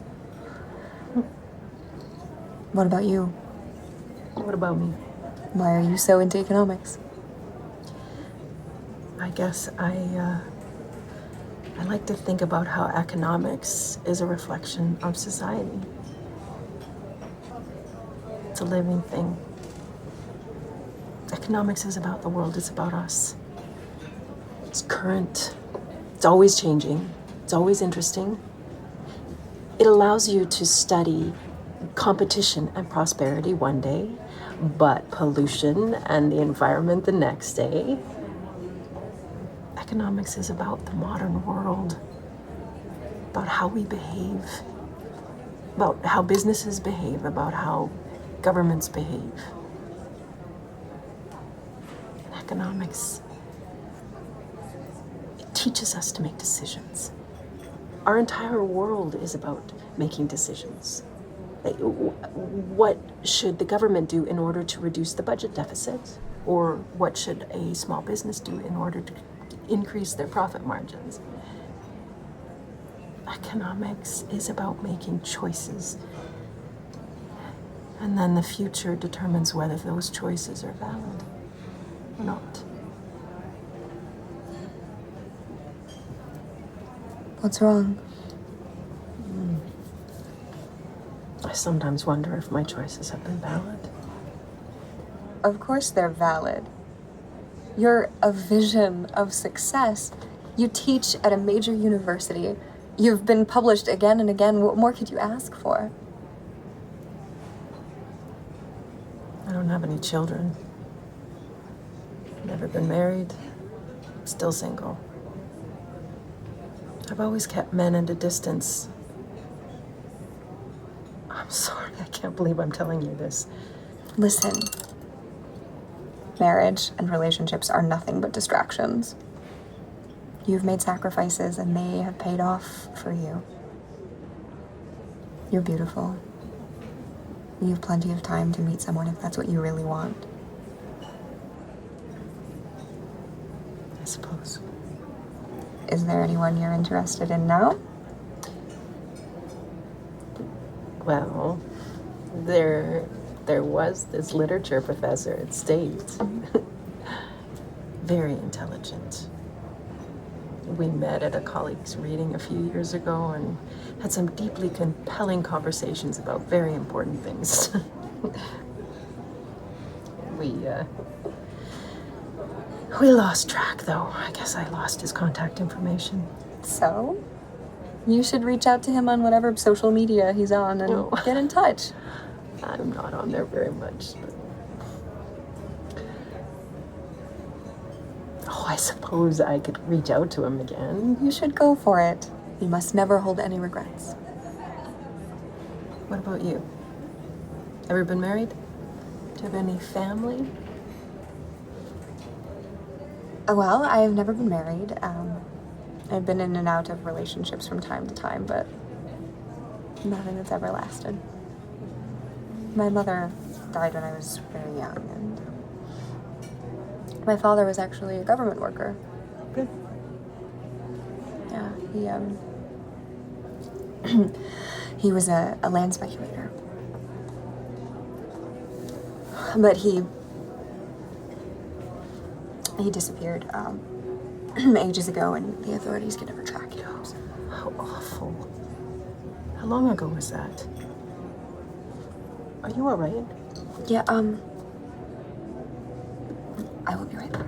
Speaker 5: What about you?
Speaker 10: What about me?
Speaker 5: Why are you so into economics?
Speaker 10: I guess I like to think about how economics is a reflection of society. It's a living thing. Economics is about the world, it's about us. It's current, it's always changing, it's always interesting. It allows you to study competition and prosperity one day, but pollution and the environment the next day. Economics is about the modern world, about how we behave, about how businesses behave, about how governments behave. Economics, it teaches us to make decisions. Our entire world is about making decisions. Like, what should the government do in order to reduce the budget deficit? Or what should a small business do in order to increase their profit margins? Economics is about making choices. And then the future determines whether those choices are valid or not.
Speaker 5: What's wrong?
Speaker 10: I sometimes wonder if my choices have been valid.
Speaker 5: Of course they're valid. You're a vision of success. You teach at a major university. You've been published again and again. What more could you ask for?
Speaker 10: I don't have any children. Never been married. Still single. I've always kept men at a distance. I'm sorry, I can't believe I'm telling you this.
Speaker 5: Listen. Marriage and relationships are nothing but distractions. You've made sacrifices and they have paid off for you. You're beautiful. You have plenty of time to meet someone if that's what you really want.
Speaker 10: I suppose.
Speaker 5: Is there anyone you're interested in now?
Speaker 10: Well, there was this literature professor at State. Very intelligent. We met at a colleague's reading a few years ago and had some deeply compelling conversations about very important things. We lost track, though. I guess I lost his contact information.
Speaker 5: So? You should reach out to him on whatever social media he's on and get in touch.
Speaker 10: I'm not on there very much. But... Oh, I suppose I could reach out to him again.
Speaker 5: You should go for it. You must never hold any regrets.
Speaker 10: What about you? Ever been married? Do you have any family?
Speaker 5: Well, I've never been married. I've been in and out of relationships from time to time, but nothing that's ever lasted. My mother died when I was very young, and my father was actually a government worker.
Speaker 10: Good.
Speaker 5: Yeah, he was a land speculator. But he disappeared ages ago, and the authorities could never track him. So.
Speaker 10: How awful. How long ago was that? Are you all right?
Speaker 5: Yeah, I will be right back.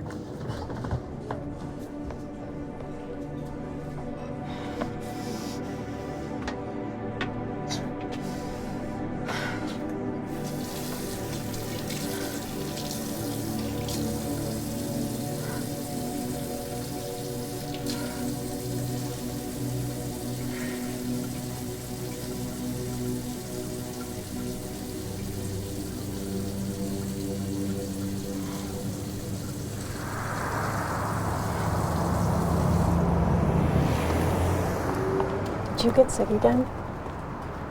Speaker 10: Did you get sick again?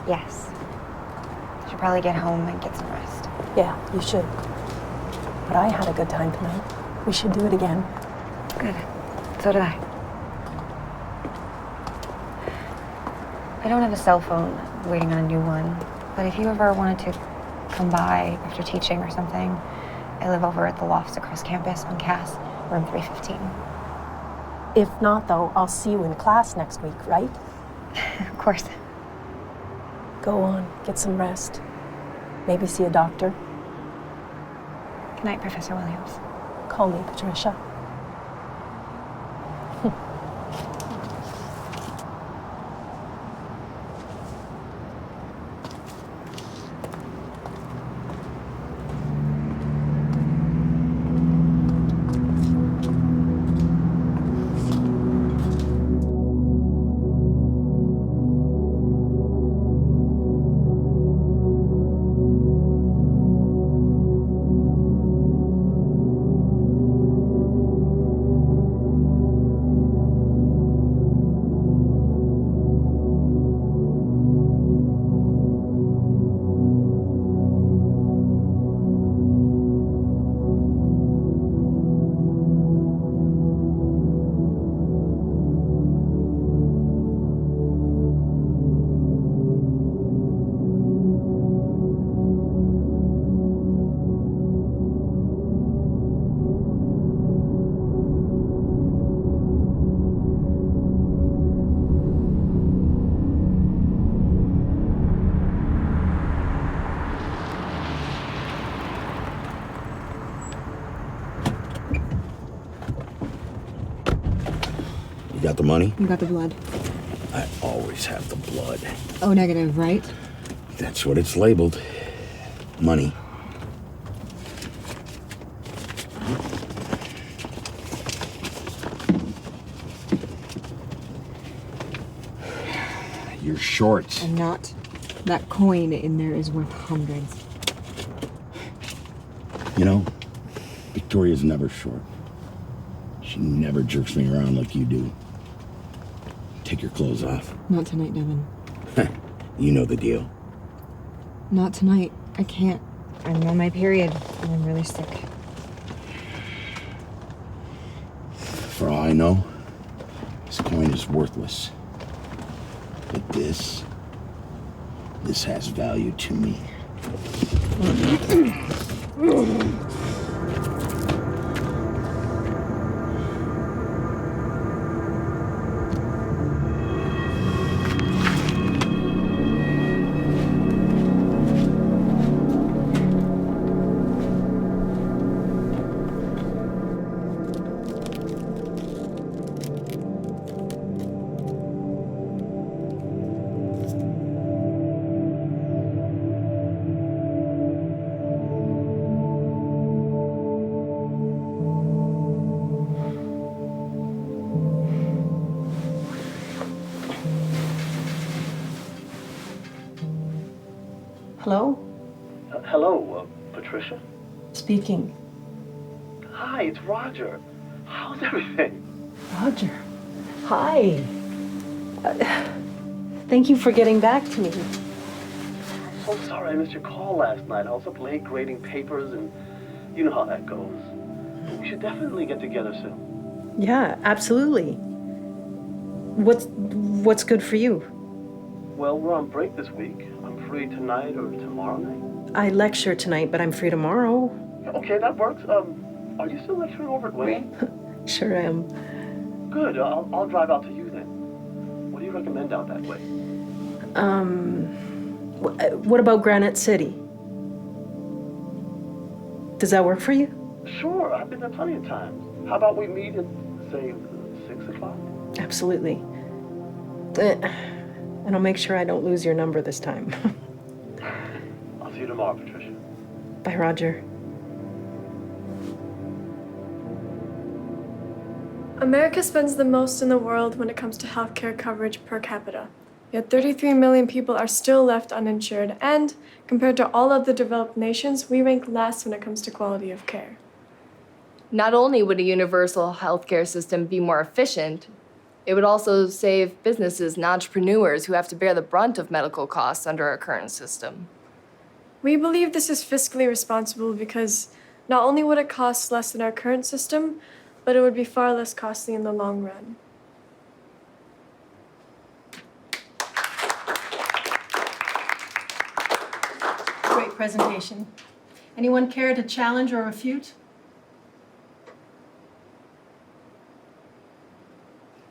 Speaker 11: Yes. Should probably get home and get some rest.
Speaker 10: Yeah, you should. But I had a good time tonight. We should do it again.
Speaker 11: Good. So did I. I don't have a cell phone. I'm waiting on a new one. But if you ever wanted to come by after teaching or something, I live over at the lofts across campus on Cass, room 315.
Speaker 10: If not, though, I'll see you in class next week, right?
Speaker 11: Of course.
Speaker 10: Go on, get some rest. Maybe see a doctor.
Speaker 11: Good night, Professor Williams.
Speaker 10: Call me Patricia.
Speaker 13: You got the money?
Speaker 14: You got the blood.
Speaker 13: I always have the blood.
Speaker 14: O negative, right?
Speaker 13: That's what it's labeled. Money. You're short.
Speaker 14: I'm not. That coin in there is worth hundreds.
Speaker 13: You know, Victoria's never short. She never jerks me around like you do. Take your clothes off.
Speaker 14: Not tonight, Devin.
Speaker 13: You know the deal.
Speaker 14: Not tonight. I can't. I'm on my period, and I'm really sick.
Speaker 13: For all I know, this coin is worthless. But this has value to me.
Speaker 10: Hello?
Speaker 15: Hello, Patricia?
Speaker 10: Speaking.
Speaker 15: Hi, it's Roger. How's everything?
Speaker 10: Roger. Hi. Thank you for getting back to me.
Speaker 15: So sorry I missed your call last night. I was up late grading papers, and you know how that goes. But we should definitely get together soon.
Speaker 10: Yeah, absolutely. What's good for you?
Speaker 15: Well, we're on break this week. I'm free tonight or tomorrow night.
Speaker 10: I lecture tonight, but I'm free tomorrow.
Speaker 15: Okay, that works. Are you still lecturing over at Wayne?
Speaker 10: Sure am.
Speaker 15: good. I'll drive out to you then. What do you recommend out that way?
Speaker 10: What about Granite City? Does that work for you?
Speaker 15: Sure, I've been there plenty of times. How about we meet at, say, 6 o'clock?
Speaker 10: Absolutely. And I'll make sure I don't lose your number this time.
Speaker 15: I'll see you tomorrow, Patricia.
Speaker 10: Bye, Roger.
Speaker 12: America spends the most in the world when it comes to healthcare coverage per capita. Yet 33 million people are still left uninsured, and compared to all other developed nations, we rank last when it comes to quality of care.
Speaker 16: Not only would a universal healthcare system be more efficient, it would also save businesses and entrepreneurs who have to bear the brunt of medical costs under our current system.
Speaker 12: We believe this is fiscally responsible because not only would it cost less than our current system, but it would be far less costly in the long run.
Speaker 10: Great presentation. Anyone care to challenge or refute?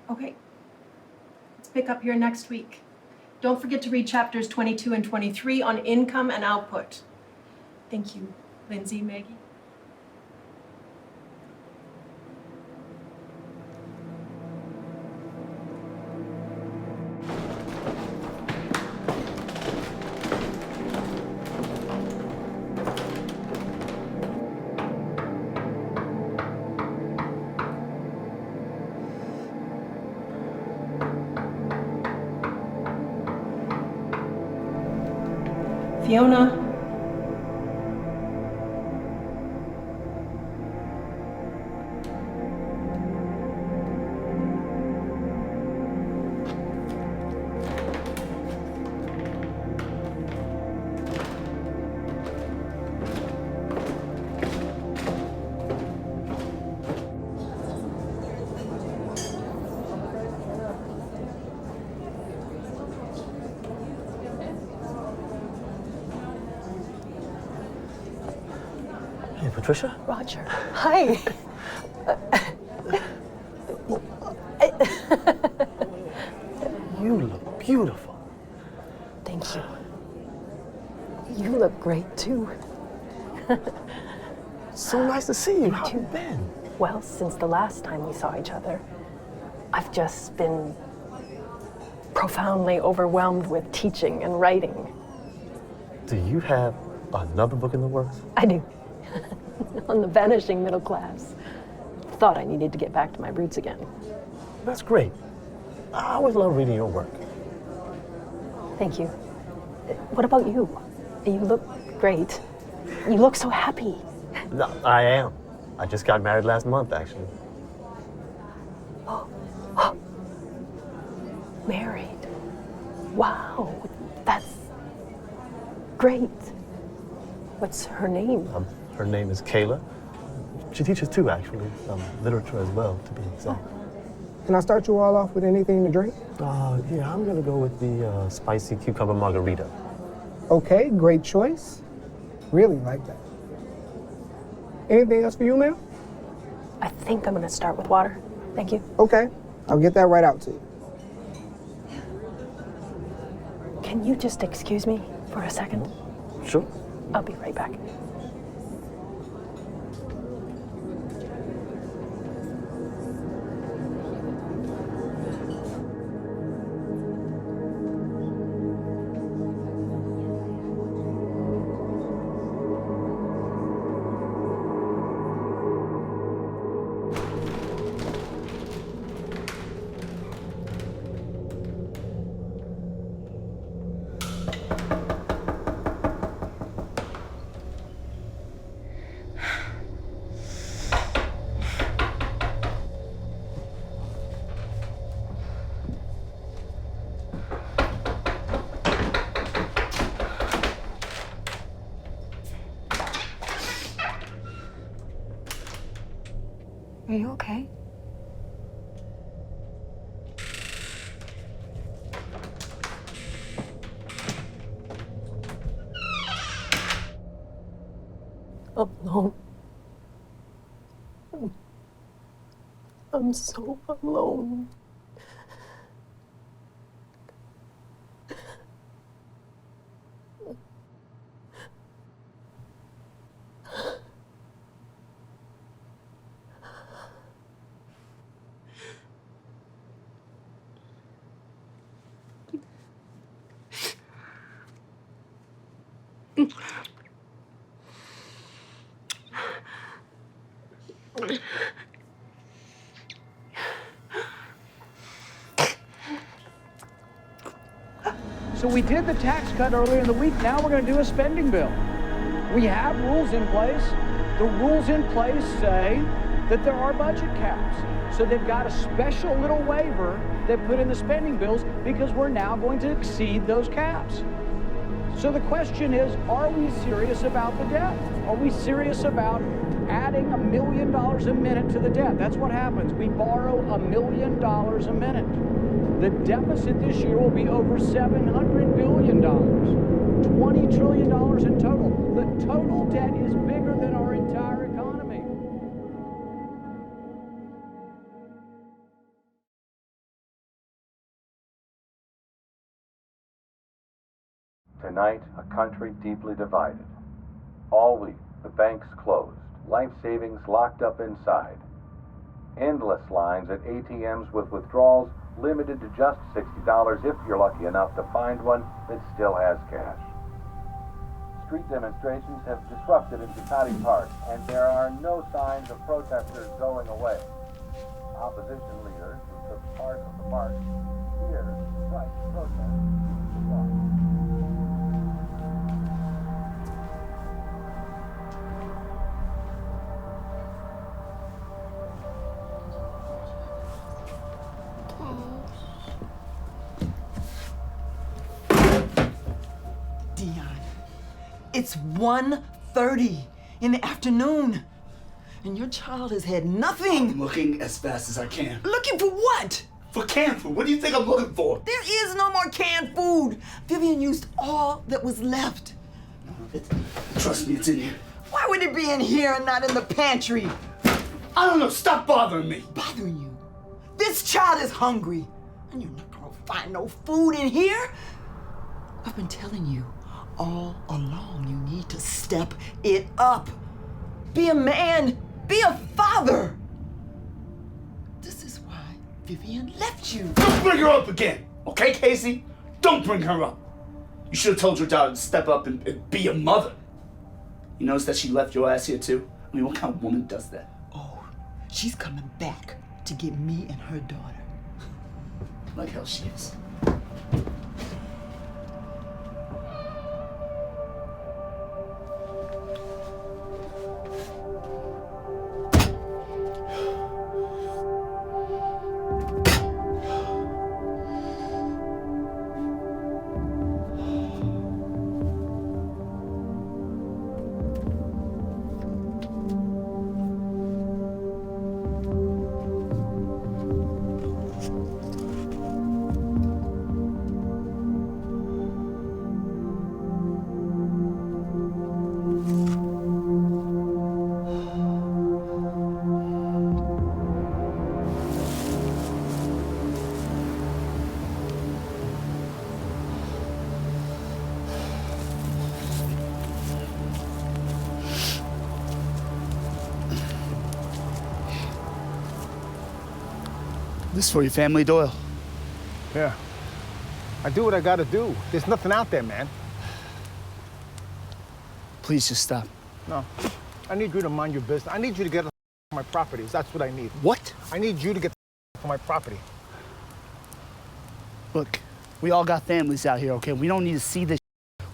Speaker 10: Okay. Let's pick up here next week. Don't forget to read chapters 22 and 23 on income and output. Thank you, Lindsay, Maggie. Fiona.
Speaker 17: Patricia?
Speaker 10: Roger. Hi.
Speaker 17: You look beautiful.
Speaker 10: Thank you. You look great too.
Speaker 17: So nice to see you. How have you been?
Speaker 10: Well, since the last time we saw each other, I've just been profoundly overwhelmed with teaching and writing.
Speaker 17: Do you have another book in the works?
Speaker 10: I do. On the vanishing middle class. Thought I needed to get back to my roots again.
Speaker 17: That's great. I always love reading your work.
Speaker 10: Thank you. What about you? You look great. You look so happy.
Speaker 17: No, I am. I just got married last month, actually.
Speaker 10: Married. Wow, that's great. What's her name?
Speaker 17: Her name is Kayla. She teaches too, actually. Literature as well, to be exact.
Speaker 18: Can I start you all off with anything to drink?
Speaker 17: Yeah, I'm gonna go with the spicy cucumber margarita.
Speaker 18: Okay, great choice. Really like that. Anything else for you, ma'am?
Speaker 10: I think I'm gonna start with water. Thank you.
Speaker 18: Okay, I'll get that right out to you.
Speaker 10: Can you just excuse me for a second?
Speaker 17: Sure.
Speaker 10: I'll be right back.
Speaker 5: Are you okay?
Speaker 10: Oh, no.
Speaker 3: I'm so alone.
Speaker 19: So we did the tax cut earlier in the week. Now we're going to do a spending bill. We have rules in place. The rules in place say that there are budget caps. So they've got a special little waiver they put in the spending bills because we're now going to exceed those caps. So the question is, are we serious about the debt? Are we serious about adding $1 million a minute to the debt? That's what happens. We borrow $1 million a minute. The deficit this year will be over $700 billion, $20 trillion in total. The total debt is bigger than our entire economy.
Speaker 20: Tonight, a country deeply divided. All week, the banks closed, life savings locked up inside. Endless lines at ATMs with withdrawals limited to just $60 if you're lucky enough to find one that still has cash. Street demonstrations have disrupted in Ducati Park, and there are no signs of protesters going away. Opposition leaders who took part of the march fear strike protests.
Speaker 21: It's 1:30 in the afternoon, and your child has had nothing.
Speaker 22: I'm looking as fast as I can.
Speaker 21: Looking for what?
Speaker 22: For canned food. What do you think I'm looking for?
Speaker 21: There is no more canned food. Vivian used all that was left.
Speaker 22: Trust me, it's in here.
Speaker 21: Why would it be in here and not in the pantry?
Speaker 22: I don't know. Stop bothering me.
Speaker 21: Bothering you? This child is hungry, and you're not gonna find no food in here. I've been telling you all along, you need to step it up. Be a man. Be a father. This is why Vivian left you.
Speaker 22: Don't bring her up again, okay, Casey? Don't bring her up. You should have told your daughter to step up and be a mother. You notice that she left your ass here too? I mean, what kind of woman does that?
Speaker 21: Oh, she's coming back to get me and her daughter.
Speaker 22: Like hell she is. This for your family, Doyle?
Speaker 18: Yeah. I do what I gotta do. There's nothing out there, man.
Speaker 22: Please just stop.
Speaker 18: No. I need you to mind your business. I need you to get my properties. That's what I need.
Speaker 22: What?
Speaker 18: I need you to get for my property.
Speaker 22: Look, we all got families out here, okay? We don't need to see this.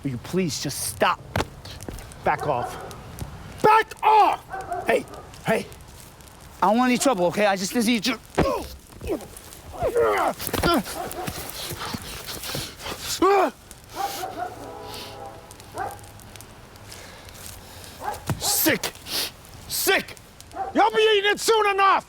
Speaker 22: Will you please just stop?
Speaker 18: Back off. Back off!
Speaker 22: Hey, hey. I don't want any trouble, okay? I just need you.
Speaker 18: Sick! Sick! You'll be eating it soon enough!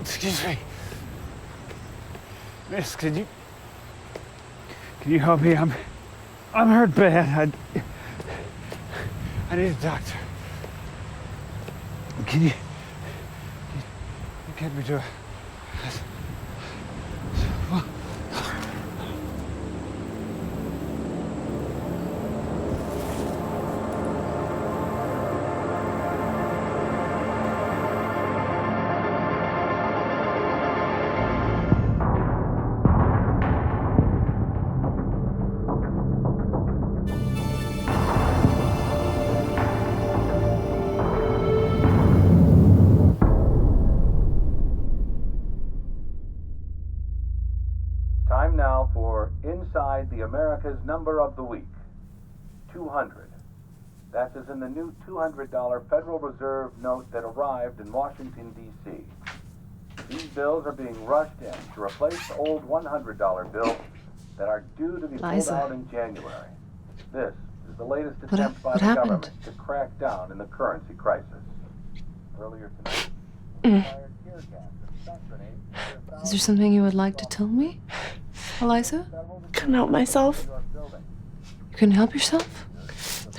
Speaker 19: Excuse me. Miss, can you help me? I'm hurt bad. I need a doctor. Can you get me to a...
Speaker 20: Time now for Inside the America's Number of the Week, 200. That is in the new $200 Federal Reserve note that arrived in Washington, D.C. These bills are being rushed in to replace the old $100 bills that are due to be pulled
Speaker 3: Liza.
Speaker 20: out in January. This is the latest
Speaker 3: What
Speaker 20: attempt by the
Speaker 3: happened?
Speaker 20: government to crack down in the currency crisis. Earlier tonight, fired tear gas and stun grenades.
Speaker 3: Is there something you would like to tell me, Eliza?
Speaker 12: Couldn't help myself.
Speaker 3: You couldn't help yourself?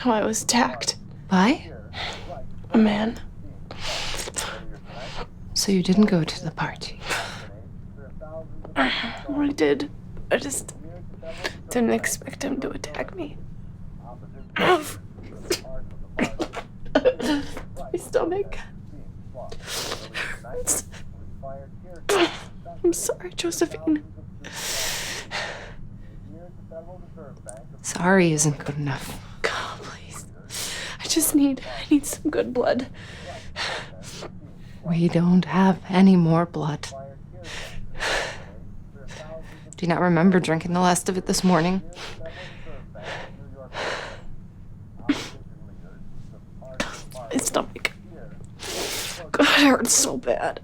Speaker 12: No, I was attacked.
Speaker 3: By?
Speaker 12: A man.
Speaker 3: So you didn't go to the party?
Speaker 12: I did. I just didn't expect him to attack me. My stomach hurts. I'm sorry, Josephine.
Speaker 3: Sorry isn't good enough.
Speaker 12: God, please. I need some good blood.
Speaker 3: We don't have any more blood. Do you not remember drinking the last of it this morning?
Speaker 12: My stomach. God, it hurts so bad.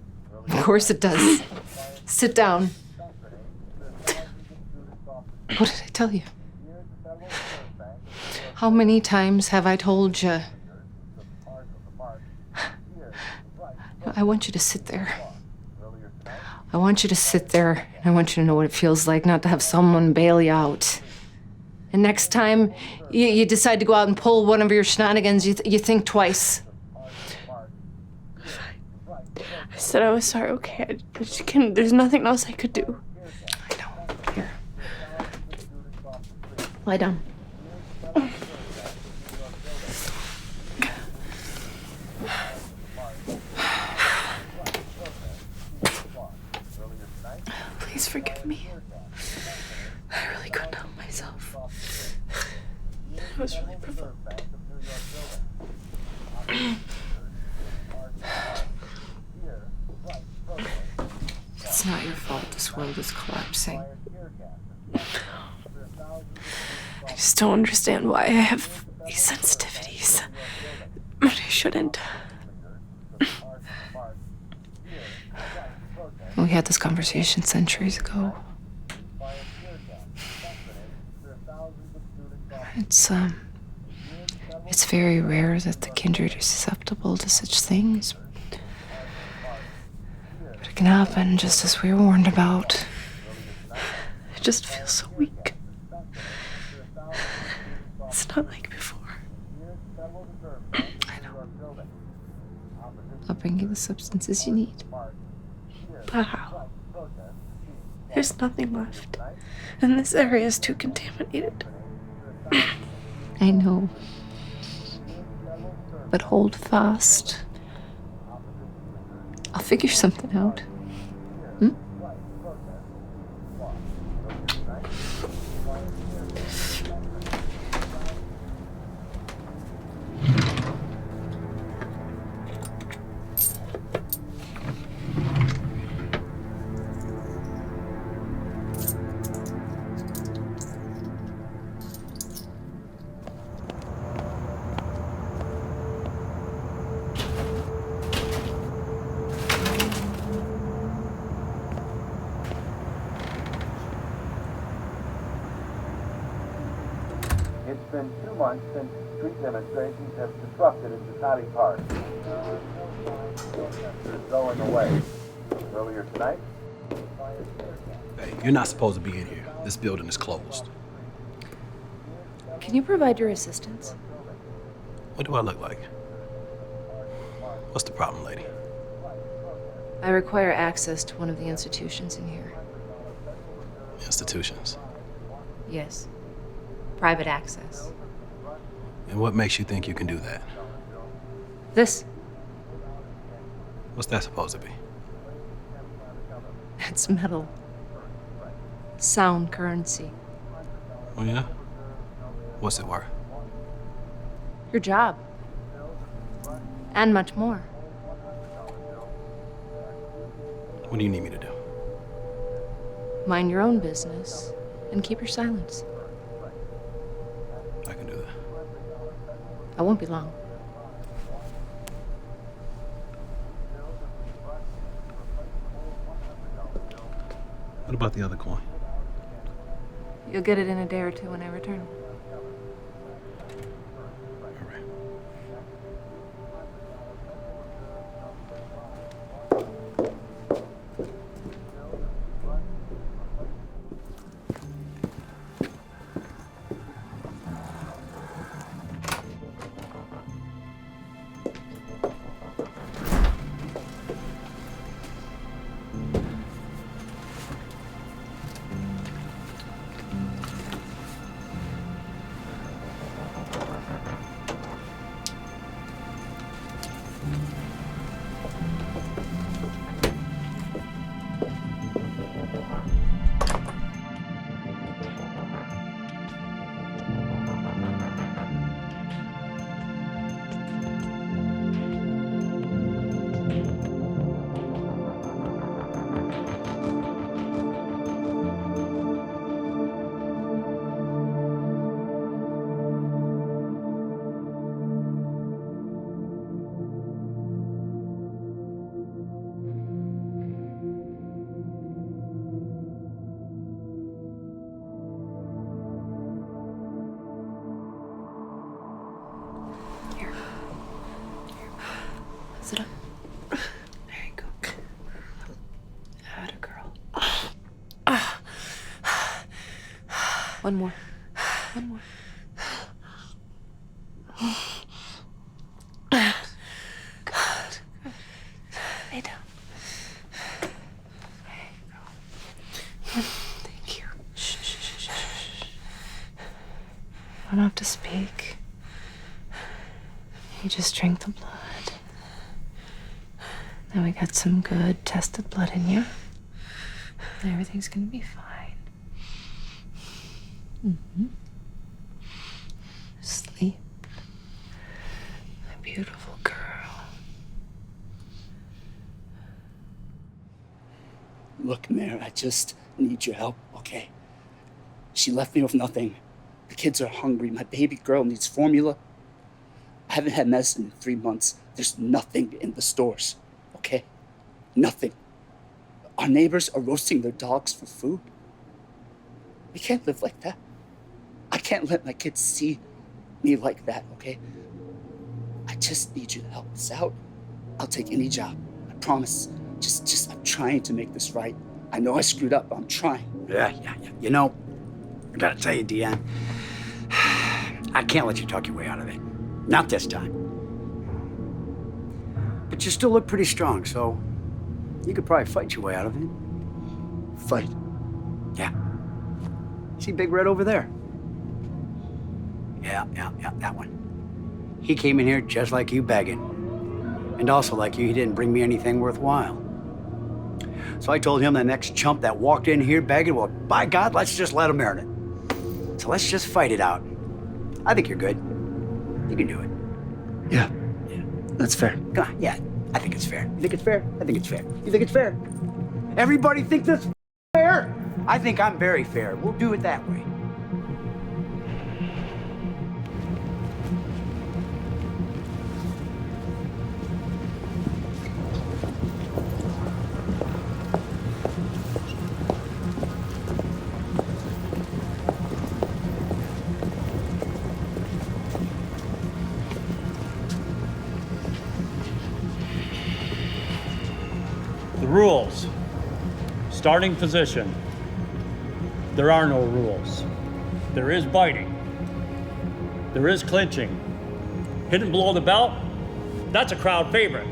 Speaker 3: Of course it does. Sit down. What did I tell you? How many times have I told you? I want you to sit there. I want you to sit there, and I want you to know what it feels like not to have someone bail you out. And next time you decide to go out and pull one of your shenanigans, you think twice.
Speaker 12: I said I was sorry, okay? There's nothing else I could do.
Speaker 3: I know. Here. Lie down.
Speaker 12: Please forgive me. I really couldn't help myself. I was really provoked.
Speaker 3: It's not your fault this world is collapsing.
Speaker 12: I just don't understand why I have these sensitivities. But I shouldn't.
Speaker 3: We had this conversation centuries ago. It's very rare that the kindred are susceptible to such things. But it can happen just as we were warned about.
Speaker 12: I just feel so weak. It's not like before.
Speaker 3: I know. I'll bring you the substances you need.
Speaker 12: But how? There's nothing left. And this area is too contaminated.
Speaker 3: I know. But hold fast. I'll figure something out. Hmm?
Speaker 20: It's been 2 months since street demonstrations have disrupted a Ducati park. Is going away. Earlier tonight,
Speaker 1: Hey, you're not supposed to be in here. This building is closed.
Speaker 16: Can you provide your assistance?
Speaker 1: What do I look like? What's the problem, lady?
Speaker 16: I require access to one of the institutions in here.
Speaker 1: Institutions.
Speaker 16: Yes. Private access.
Speaker 1: And what makes you think you can do that?
Speaker 16: This.
Speaker 1: What's that supposed to be?
Speaker 16: It's metal. Sound currency.
Speaker 1: Oh, yeah? What's it worth?
Speaker 16: Your job. And much more.
Speaker 1: What do you need me to do?
Speaker 16: Mind your own business and keep your silence.
Speaker 1: I can do that.
Speaker 16: I won't be long.
Speaker 1: What about the other coin?
Speaker 16: You'll get it in a day or two when I return. Sit up. There you go. Atta girl. One more. One more. Good. Lay down. There you go. Thank you. Shh, shh, shh, shh, shh. You don't have to speak. You just drink the blood. Now we got some good tested blood in you. And everything's gonna be fine. Mm-hmm. Sleep. My beautiful girl.
Speaker 22: Look, Mayor, I just need your help, okay? She left me with nothing. The kids are hungry. My baby girl needs formula. I haven't had medicine in 3 months. There's nothing in the stores. Okay? Nothing. Our neighbors are roasting their dogs for food. We can't live like that. I can't let my kids see me like that, okay? I just need you to help us out. I'll take any job. I promise. I'm trying to make this right. I know I screwed up, but I'm trying.
Speaker 2: Yeah. You know, I gotta tell you, Deanne, I can't let you talk your way out of it. Not this time. But you still look pretty strong, so you could probably fight your way out of it.
Speaker 22: Fight?
Speaker 2: Yeah. See Big Red over there? Yeah, that one. He came in here just like you begging. And also like you, he didn't bring me anything worthwhile. So I told him the next chump that walked in here begging, well, by God, let's just let him earn it. So let's just fight it out. I think you're good. You can do it.
Speaker 22: Yeah. That's fair.
Speaker 2: Come on, yeah. I think it's fair. You think it's fair? I think it's fair. You think it's fair? Everybody think this is fair? I think I'm very fair. We'll do it that way.
Speaker 4: The rules. Starting position. There are no rules. There is biting. There is clinching. Hidden below the belt, that's a crowd favorite.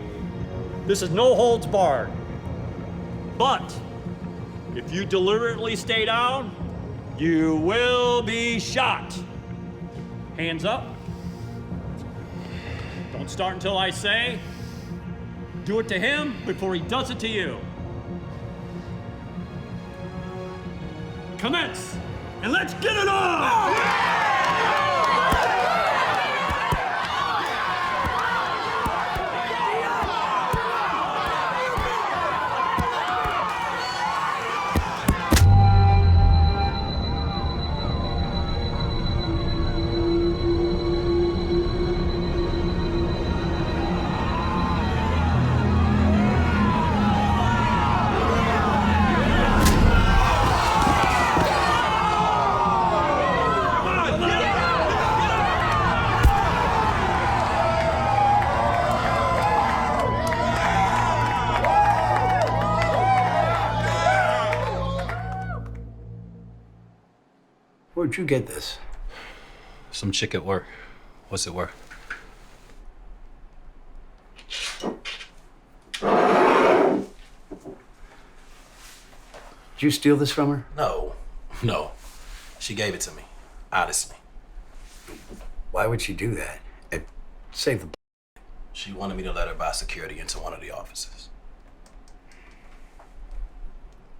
Speaker 4: This is no holds barred. But if you deliberately stay down, you will be shot. Hands up. Don't start until I say. Do it to him before he does it to you. Commence, and let's get it on!
Speaker 2: Where'd you get this?
Speaker 1: Some chick at work. What's it worth?
Speaker 2: Did you steal this from her?
Speaker 1: No. She gave it to me. Honestly.
Speaker 2: Why would she do that? It saved the...
Speaker 1: She wanted me to let her buy security into one of the offices.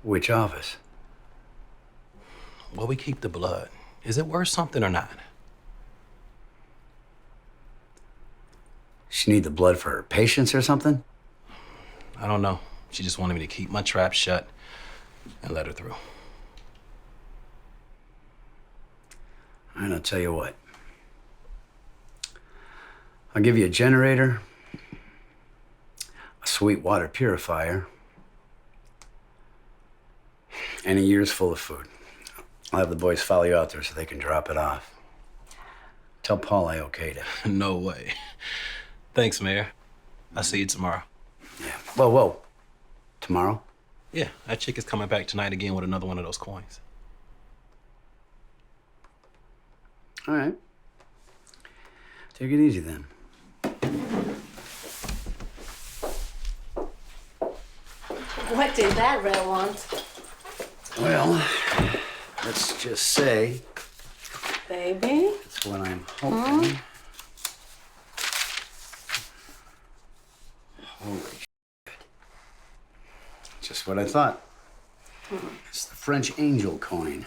Speaker 2: Which office?
Speaker 1: Well, we keep the blood. Is it worth something or not?
Speaker 2: She need the blood for her patients or something?
Speaker 1: I don't know. She just wanted me to keep my trap shut and let her through.
Speaker 2: And I'll tell you what. I'll give you a generator, a sweet water purifier, and a year's full of food. I'll have the boys follow you out there so they can drop it off. Tell Paul I okayed it.
Speaker 1: No way. Thanks, Mayor. I'll see you tomorrow.
Speaker 2: Yeah. Whoa. Tomorrow?
Speaker 1: Yeah, that chick is coming back tonight again with another one of those coins.
Speaker 2: All right. Take it easy then.
Speaker 6: What did that rat want?
Speaker 2: Well, let's just say
Speaker 6: Baby?
Speaker 2: that's what I'm hoping. Holy shit. Just what I thought. It's the French angel coin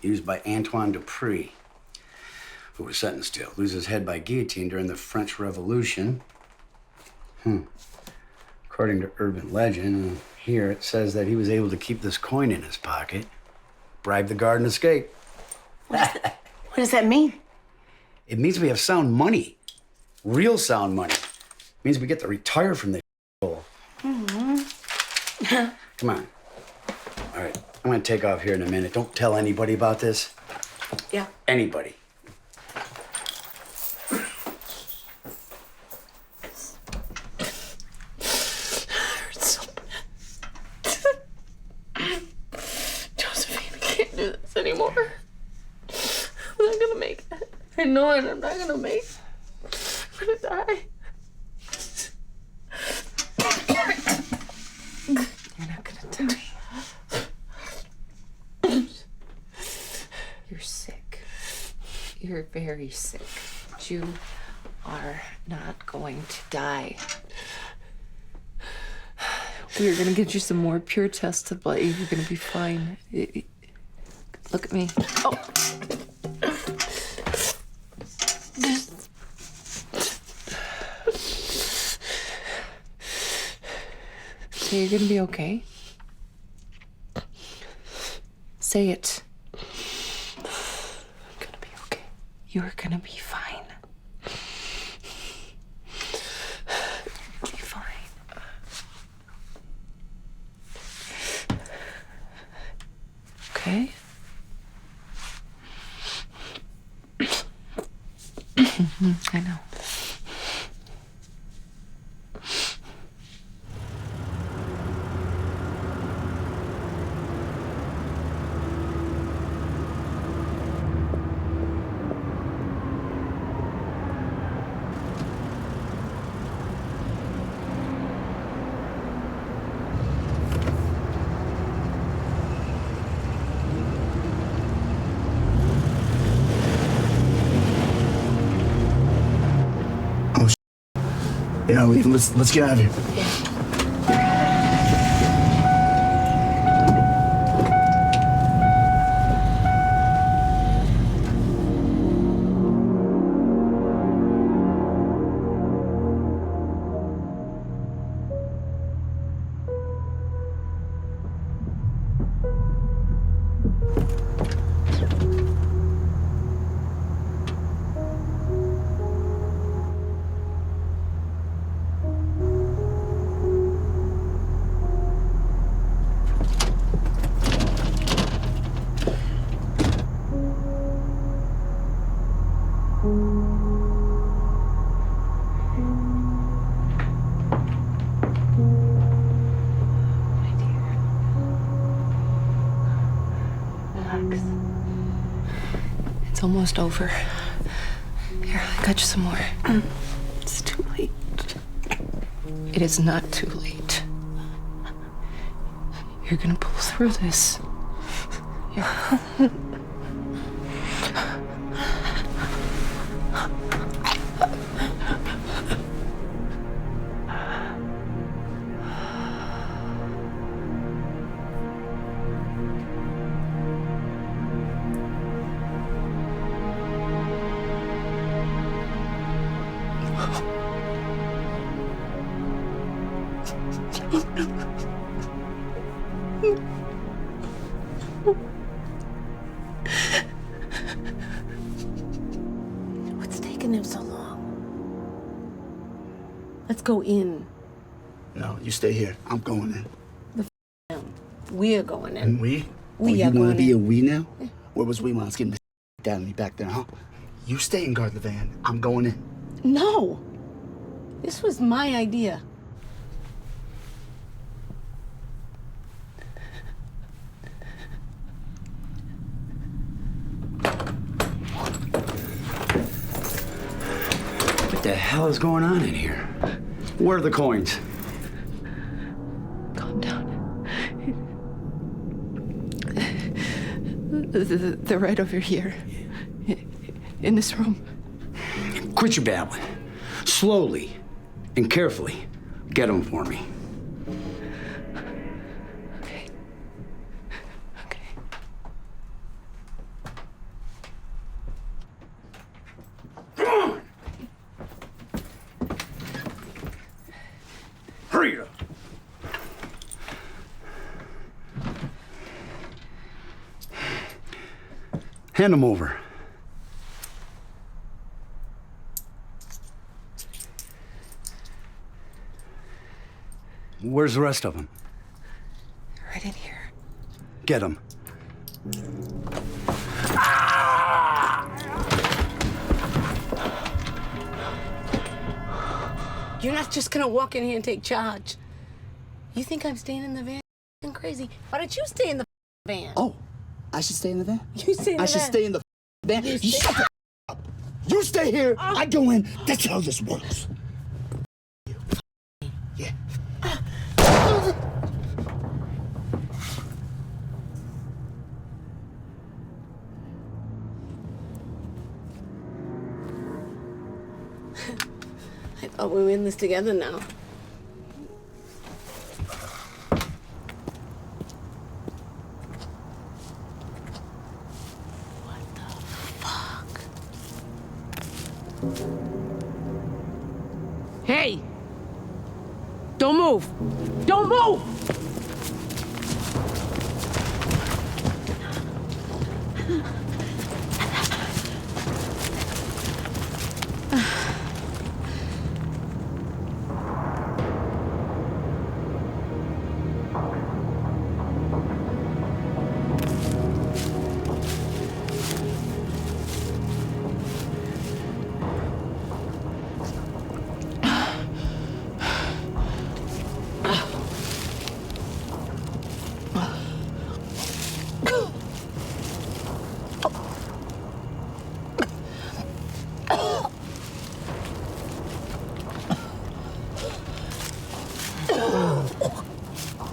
Speaker 2: used by Antoine Dupree, who was sentenced to lose his head by guillotine during the French Revolution. According to urban legend, here it says that he was able to keep this coin in his pocket, bribe the guard, and escape.
Speaker 6: What does that mean?
Speaker 2: It means we have sound money. Real sound money. It means we get to retire from this hole. Come on. All right, I'm gonna take off here in a minute. Don't tell anybody about this.
Speaker 6: Yeah.
Speaker 2: Anybody.
Speaker 6: Josephine, I can't do this anymore. I'm not gonna make it. I know it. I'm not gonna make it. I'm gonna die. You're not gonna die. You're sick. You're very sick. But you are not going to die. We're gonna get you some more pure tests to blood. You're gonna be fine. Look at me. Oh. So you're gonna be okay? Say it. I'm gonna be okay. You're gonna be fine. You'll be fine. Okay? I know.
Speaker 22: Yeah, let's get out of here.
Speaker 3: Relax. It's almost over. Here, I got you some more. It's too late. It is not too late. You're gonna pull through this. Yeah.
Speaker 7: What's taking him so long? Let's go in.
Speaker 22: No, you stay here. I'm going in.
Speaker 7: We're going in.
Speaker 22: And we?
Speaker 7: We
Speaker 22: you
Speaker 7: are
Speaker 22: want
Speaker 7: going
Speaker 22: to be
Speaker 7: in.
Speaker 22: a we now? Where was we when I was getting the down me back there, huh? You stay and guard the van. I'm going in.
Speaker 7: No. This was my idea.
Speaker 2: What the hell is going on in here? Where are the coins?
Speaker 3: Calm down. They're right over here. In this room.
Speaker 2: Quit your babbling. Slowly and carefully get them for me. Hurry up. Hand them over. Where's the rest of them?
Speaker 3: Right in here.
Speaker 2: Get them.
Speaker 7: You're not just gonna walk in here and take charge. You think I'm staying in the van? You're crazy. Why don't you stay in the van?
Speaker 22: Oh, I should stay in the van?
Speaker 7: You stay in the
Speaker 22: I should
Speaker 7: van.
Speaker 22: stay in the van?
Speaker 7: You
Speaker 22: Shut the up. You stay here. I go in. That's how this works. Yeah.
Speaker 7: I thought we were in this together now. Hey! Don't move! Don't move!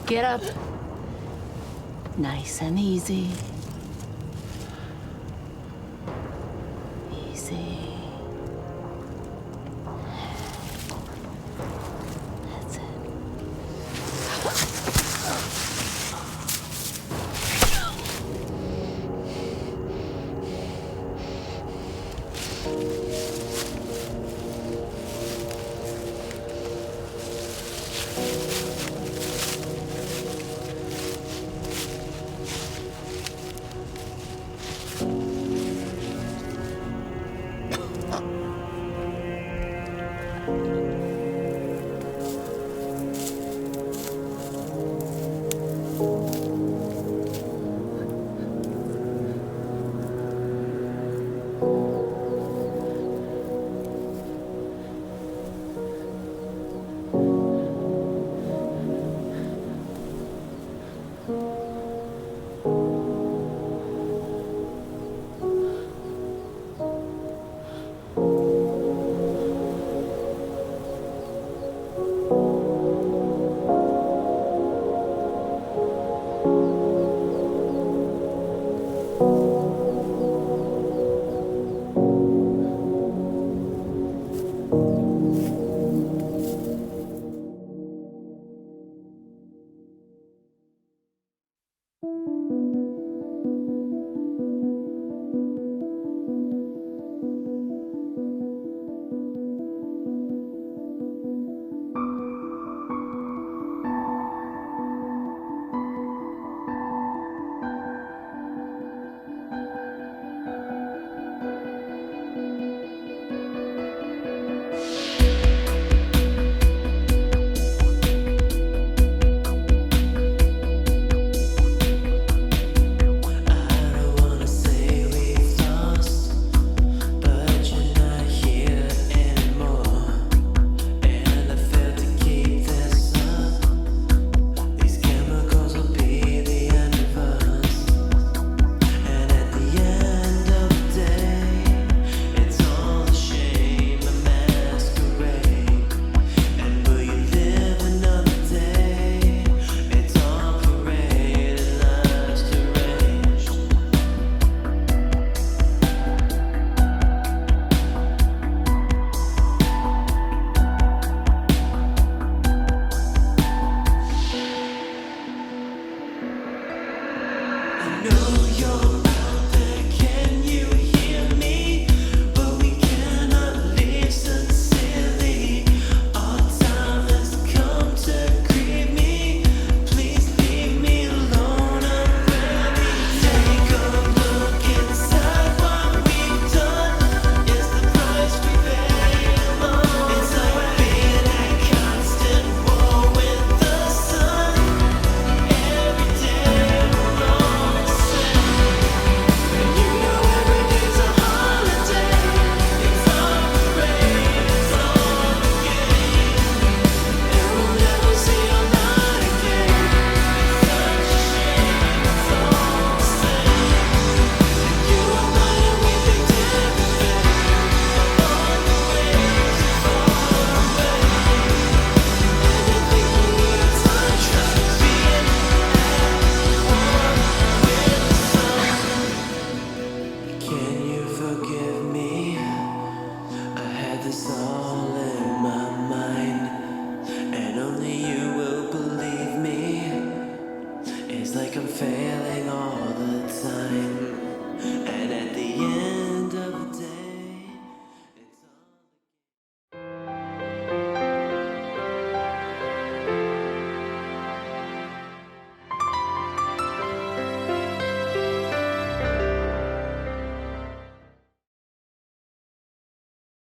Speaker 7: Get up. Nice and easy.